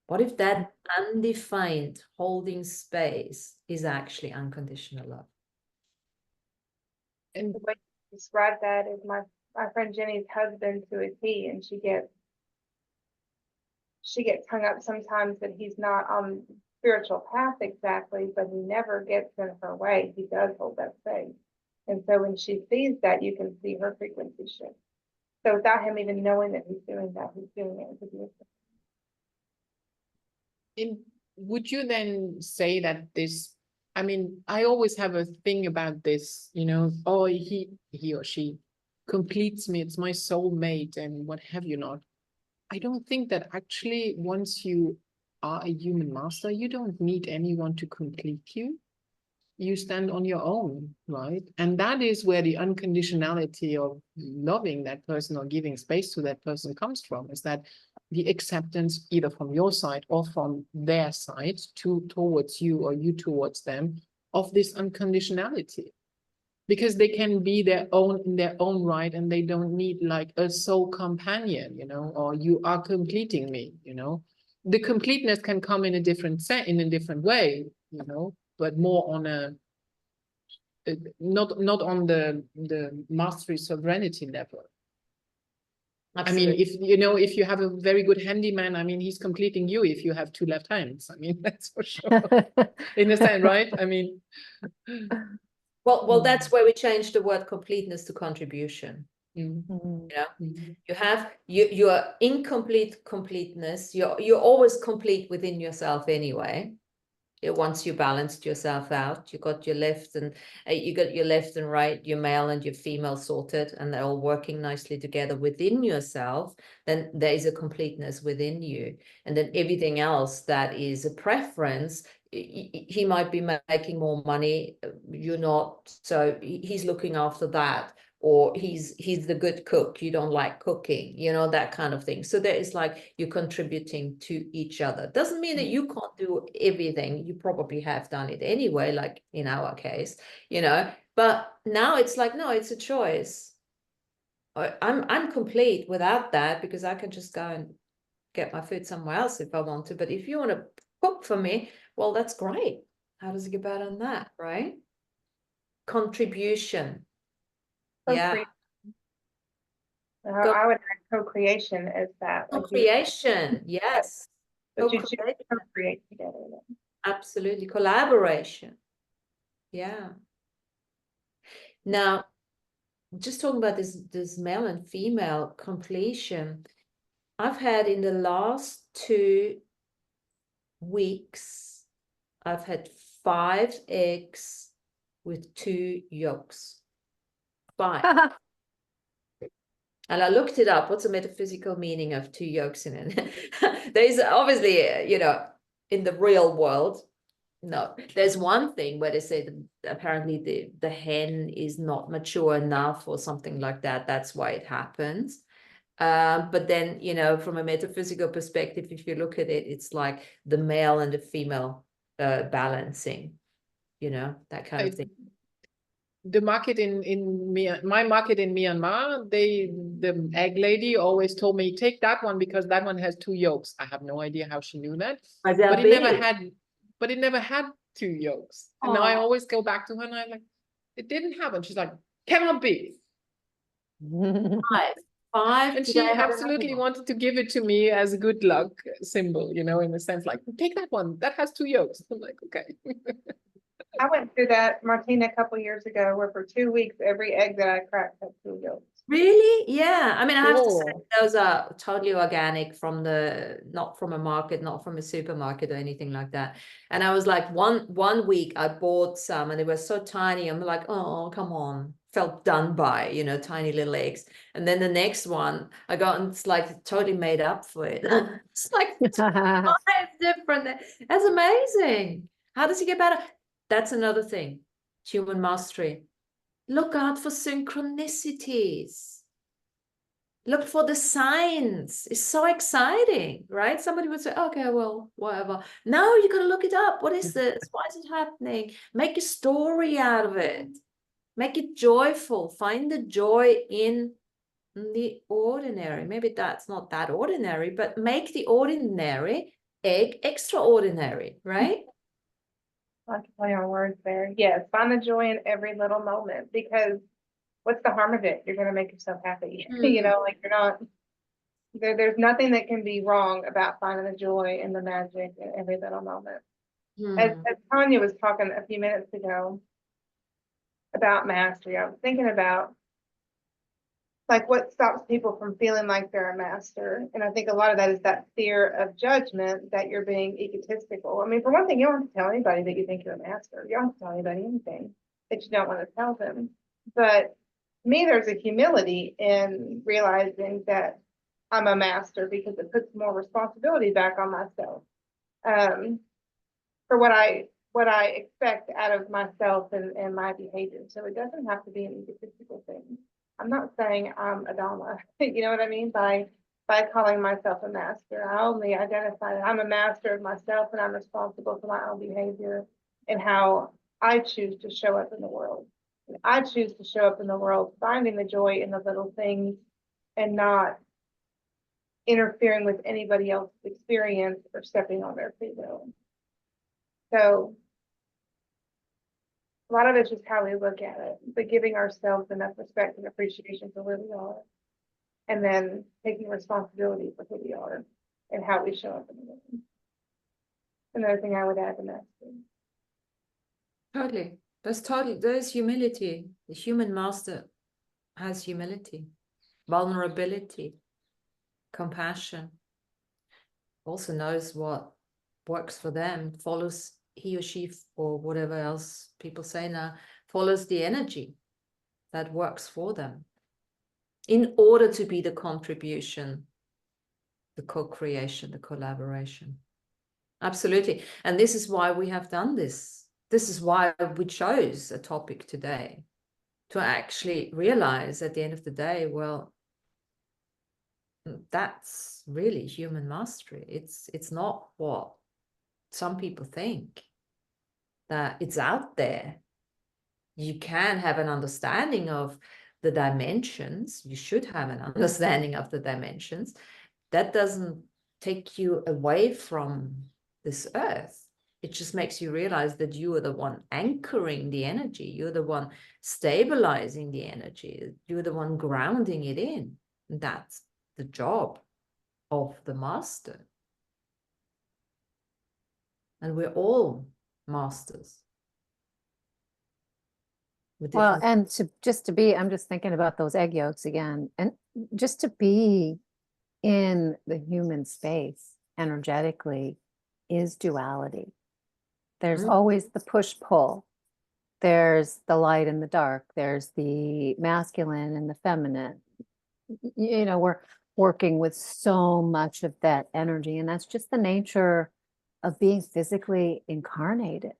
What if that undefined holding space is actually unconditional love? And The way you describe that is my friend Jenny's husband to a T, and she gets hung up sometimes that he's not on the spiritual path exactly, but he never gets in her way. He does hold that space. And so when she sees that, you can see her frequency shift. So without him even knowing that he's doing that, he's doing it. It's a beautiful. would you then say that this, I mean, I always have a thing about this, you know, oh, he or she completes me, it's my soulmate and what have you not. I don't think that actually once you are a human master, you don't need anyone to complete you. You stand on your own, right? And that is where the unconditionality of loving that person or giving space to that person comes from, is that the acceptance either from your side or from their side towards you or you towards them of this unconditionality. Because they can be their own in their own right, and they don't need like a soul companion, you know, or you are completing me, you know. The completeness can come in a different way, you know, but more on a not on the mastery sovereignty level. Absolutely. I mean, if you know, if you have a very good handyman, I mean, he's completing you if you have two left hands. I mean, that's for sure. In a sense, right? I mean, Well, that's where we change the word completeness to contribution. mm, Mhm. You know, mm, you have your incomplete completeness. You're always complete within yourself anyway. Once you balanced yourself out, you got your left and right, your male and your female sorted, and they're all working nicely together within yourself. Then there is a completeness within you, and then everything else that is a preference. He might be making more money, you're not, so he's looking after that. Or he's the good cook, you don't like cooking, you know, that kind of thing. So there is like you're contributing to each other. Doesn't mean that you can't do everything. You probably have done it anyway, like in our case, you know. But now it's like, no, it's a choice. I'm complete without that, because I can just go and get my food somewhere else if I want to. But if you want to cook for me, well, that's great. How does it get better than that, right? Contribution. Yeah. I would add co-creation as that. Like Co-creation, yes. but you choose to Co-creation, co-create together. absolutely. Collaboration. Yeah. Now, just talking about this male and female completion, I've had in the last 2 weeks, I've had 5 eggs with 2 yolks. 5. And I looked it up. What's the metaphysical meaning of 2 yolks in it? There's obviously, you know, in the real world, no. There's one thing where they say that apparently the hen is not mature enough or something like that. That's why it happens. But then, you know, from a metaphysical perspective, if you look at it, it's like the male and the female balancing, you know, that kind of thing. the market in my market in Myanmar, the egg lady always told me, take that one because that one has 2 yolks. I have no idea how she knew that, but it never had 2 yolks. And now I always go back to her and I'm like, it didn't happen. She's like, cannot be. 5. And she absolutely wanted to give it to me as a good luck symbol, you know, in the sense like, take that one that has 2 yolks. I'm like, okay. I went through that, Martina, a couple years ago, where for 2 weeks, every egg that I cracked had 2 yolks. Really? Yeah. I mean, I have to say Cool. those are totally organic from not from a market, not from a supermarket or anything like that. And I was like, one week I bought some and they were so tiny. I'm like, oh, come on. Felt done by, you know, tiny little eggs. And then the next one I got, and it's like totally made up for it. It's like 5 different. That's amazing. How does it get better? That's another thing. Human mastery. Look out for synchronicities. Look for the signs. It's so exciting, right? Somebody would say, okay, well, whatever. No, you got to look it up. What is this? Why is it happening? Make a story out of it. Make it joyful. Find the joy in the ordinary. Maybe that's not that ordinary, but make the ordinary extraordinary, right? I can play on words there. Yes, find the joy in every little moment, because what's the harm of it? You're gonna make yourself happy. You know, like you're not there's nothing that can be wrong about finding the joy and the magic in every little moment. As Tanya was talking a few minutes ago about mastery, I was thinking about like what stops people from feeling like they're a master. And I think a lot of that is that fear of judgment, that you're being egotistical. I mean, for one thing, you don't have to tell anybody that you think you're a master. You don't have to tell anybody anything that you don't want to tell them. But to me, there's a humility in realizing that I'm a master, because it puts more responsibility back on myself for what I expect out of myself and my behavior. So it doesn't have to be an egotistical thing. I'm not saying I'm a Dharma, you know what I mean? By calling myself a master, I only identify that I'm a master of myself, and I'm responsible for my own behavior and how I choose to show up in the world. And I choose to show up in the world, finding the joy in the little things and not interfering with anybody else's experience or stepping on their free will. So a lot of it's just how we look at it, but giving ourselves enough respect and appreciation for where we are, and then taking responsibility for who we are and how we show up in the world. Another thing I would add to that. Totally. There's humility. The human master has humility, vulnerability, compassion, also knows what works for them, follows he or she, or whatever else people say now, follows the energy that works for them in order to be the contribution, the co-creation, the collaboration. Absolutely. And this is why we have done this. This is why we chose a topic today, to actually realize at the end of the day, well, that's really human mastery. It's not what some people think, that it's out there. You can have an understanding of the dimensions. You should have an understanding of the dimensions. That doesn't take you away from this earth. It just makes you realize that you are the one anchoring the energy. You're the one stabilizing the energy. You're the one grounding it in. And that's the job of the master. And we're all masters. Well, and just to be, I'm just thinking about those egg yolks again, and just to be in the human space energetically is duality. There's always the push-pull. There's the light and the dark. There's the masculine and the feminine. You know, we're working with so much of that energy, and that's just the nature of being physically incarnated.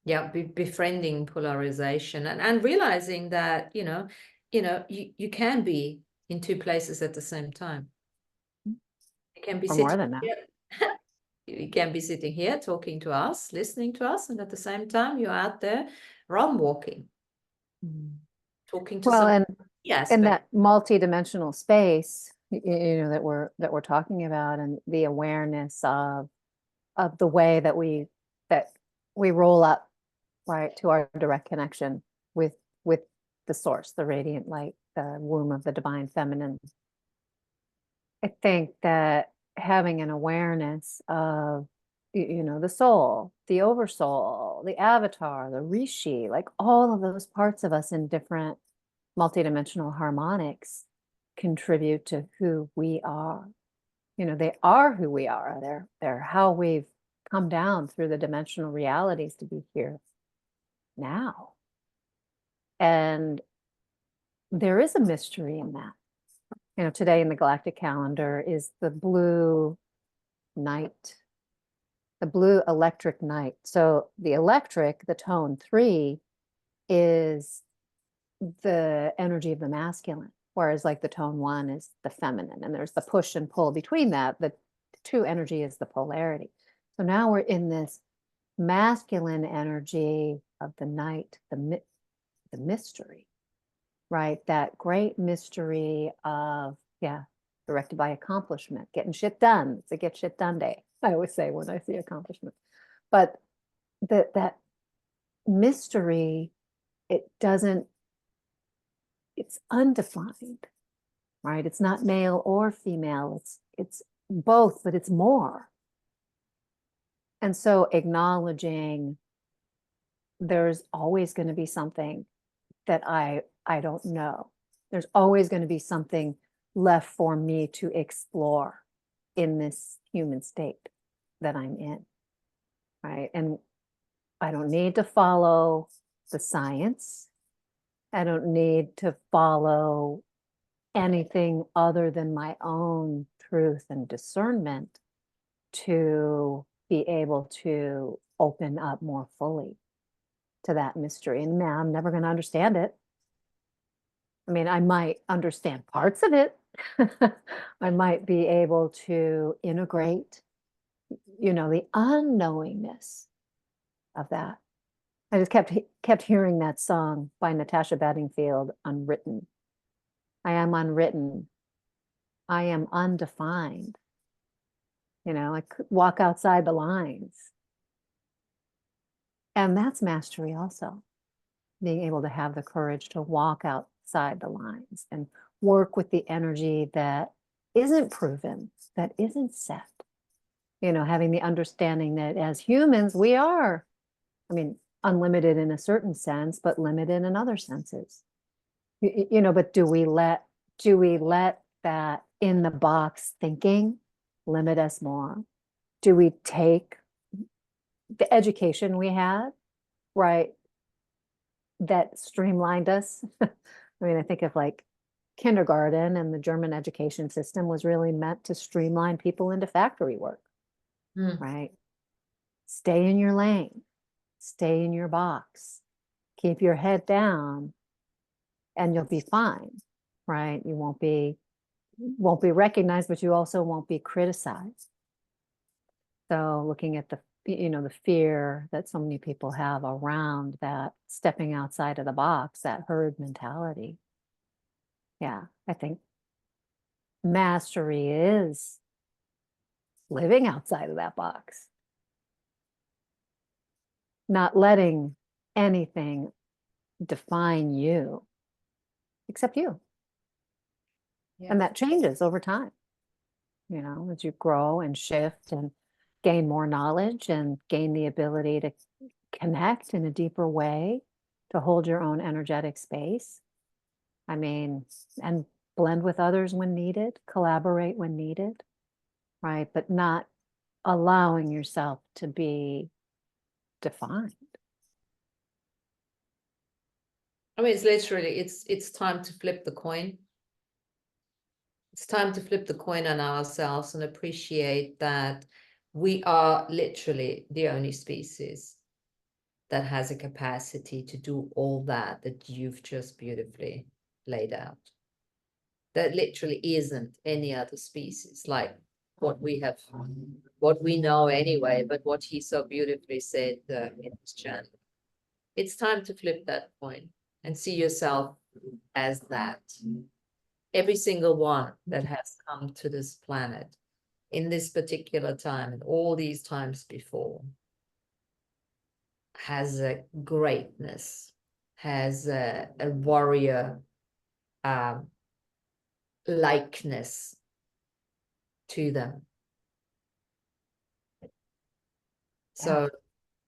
Yeah, befriending polarization and realizing that, you can be in two places at the same time. You can be Or more sitting than that. here. You can be sitting here talking to us, listening to us, and at the same time you're out there run walking, talking to Well, some. and Yes, in that multi-dimensional space, you know, that we're talking about, and the awareness of the way that we roll up, right, to our direct connection with the source, the radiant light, the womb of the divine feminine. I think that having an awareness of, you know, the soul, the oversoul, the avatar, the rishi, like all of those parts of us in different multidimensional harmonics contribute to who we are. You know, they are who we are. They're how we've come down through the dimensional realities to be here now. And there is a mystery in that. You know, today in the galactic calendar is the blue night, the blue electric night. So the electric, the tone 3, is the energy of the masculine, whereas like the tone one is the feminine, and there's the push and pull between that. The two energy is the polarity. So now we're in this masculine energy of the night, the mystery, right? That great mystery of, yeah, directed by accomplishment, getting shit done. It's a get shit done day, I always say when I see accomplishment. But that mystery, it's undefined, right? It's not male or female. It's both, but it's more. And so acknowledging there's always going to be something that I don't know. There's always going to be something left for me to explore in this human state that I'm in, right? And I don't need to follow the science. I don't need to follow anything other than my own truth and discernment to be able to open up more fully to that mystery. And man, I'm never going to understand it. I mean, I might understand parts of it. I might be able to integrate, the unknowingness of that. I just kept hearing that song by Natasha Bedingfield, Unwritten. I am unwritten. I am undefined. I could walk outside the lines. And that's mastery also. Being able to have the courage to walk outside the lines and work with the energy that isn't proven, that isn't set. Having the understanding that as humans, we are, unlimited in a certain sense, but limited in other senses. But do we let that in the box thinking limit us more? Do we take the education we had, right, that streamlined us? I think of like kindergarten, and the German education system was really meant to streamline people into factory work, right? Stay in your lane, stay in your box, keep your head down, and you'll be fine, right? You won't be recognized, but you also won't be criticized. So looking at the fear that so many people have around that stepping outside of the box, that herd mentality. Yeah, I think mastery is living outside of that box. Not letting anything define you except you. Yeah. And that changes over time, as you grow and shift and gain more knowledge and gain the ability to connect in a deeper way, to hold your own energetic space. And blend with others when needed, collaborate when needed, right? But not allowing yourself to be defined. It's literally, it's time to flip the coin. It's time to flip the coin on ourselves and appreciate that we are literally the only species that has a capacity to do all that you've just beautifully laid out. There literally isn't any other species like what we know anyway, but what he so beautifully said in his channel. It's time to flip that coin and see yourself as that. Every single one that has come to this planet in this particular time and all these times before has a greatness, has a warrior likeness to them. So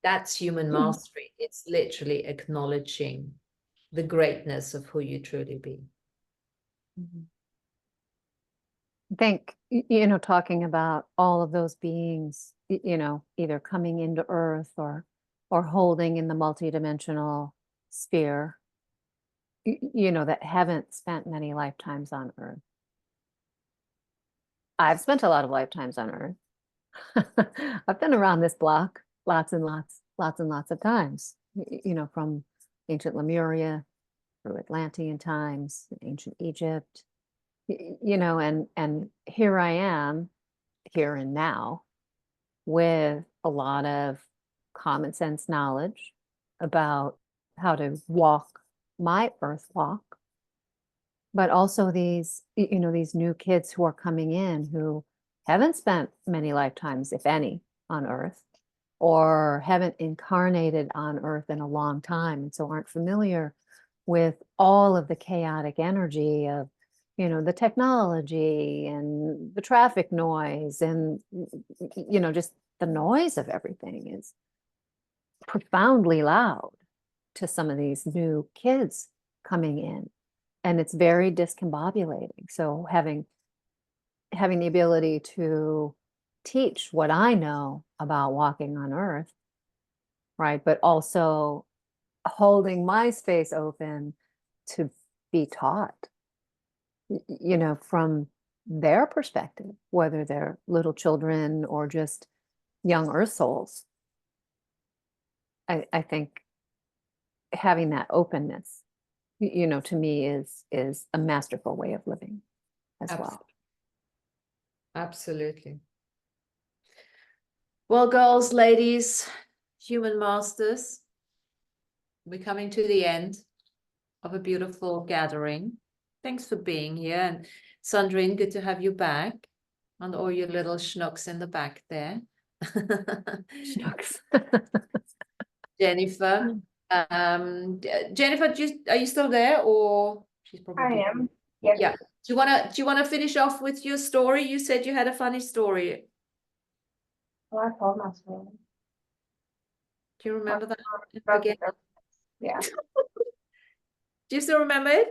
that's human mastery. It's literally acknowledging the greatness of who you truly be. I think, talking about all of those beings, either coming into Earth or holding in the multidimensional sphere, that haven't spent many lifetimes on Earth. I've spent a lot of lifetimes on Earth. I've been around this block lots and lots of times, from ancient Lemuria through Atlantean times, ancient Egypt, you know, and here I am, here and now, with a lot of common sense knowledge about how to walk my earth walk, but also these, you know, these new kids who are coming in who haven't spent many lifetimes, if any, on earth, or haven't incarnated on earth in a long time, and so aren't familiar with all of the chaotic energy of, you know, the technology and the traffic noise and, you know, just the noise of everything is profoundly loud to some of these new kids coming in, and it's very discombobulating. So having the ability to teach what I know about walking on earth, right, but also holding my space open to be taught, you know, from their perspective, whether they're little children or just young earth souls. I think having that openness, you know, to me is a masterful way of living as well. Absolutely. Well, girls, ladies, human masters, we're coming to the end of a beautiful gathering. Thanks for being here. And Sandrine, good to have you back, and all your little schnooks in the back there. Shucks. Jennifer. Jennifer, are you still there, or she's I probably am. Yes. Yeah. Do you wanna finish off with your story? You said you had a funny story. Well, I told my story. Do you remember that? About Again? the- Yeah. Do you still remember it?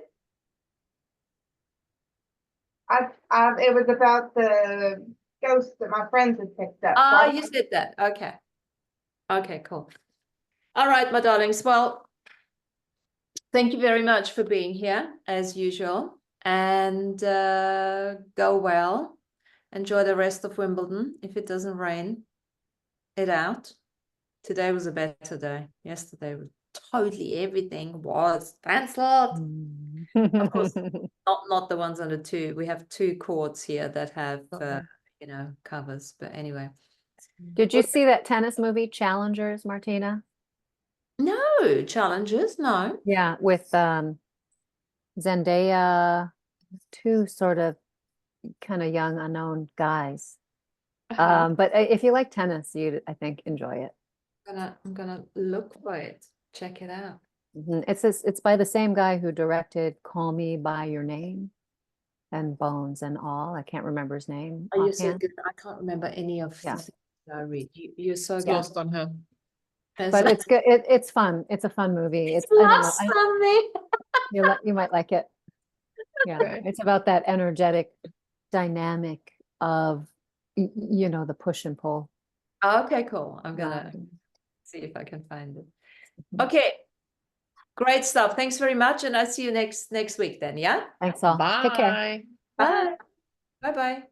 It was about the ghost that my friends had picked up. Ah, So you said that. Okay. Okay, cool. All right, my darlings. Well, thank you very much for being here as usual. And go well. Enjoy the rest of Wimbledon. If it doesn't rain it out. Today was a better day. Yesterday was totally everything was cancelled. Of course, not the ones under two. We have 2 courts here that have you know, covers. But anyway. Did you see that tennis movie Challengers, Martina? No challenges, no. Yeah, with Zendaya, 2 sort of kind of young unknown guys. But if you like tennis, you'd, I think, enjoy it. I'm gonna look for it. Check it out. It's by the same guy who directed Call Me by Your Name and Bones and All. I can't remember his name Are you so offhand. good? I can't remember any of Yeah. the things I read. You're so It's good. lost on her. But it's good. It's fun. It's a fun movie. It's I don't know. lost on me. You might like it. Yeah, Okay. it's about that energetic dynamic of you know, the push and pull. Okay, cool. I'm gonna see if I can find it. Okay. Great stuff. Thanks very much. And I'll see you next week then. Yeah. Thanks all. Take care. Bye. Bye. Bye-bye.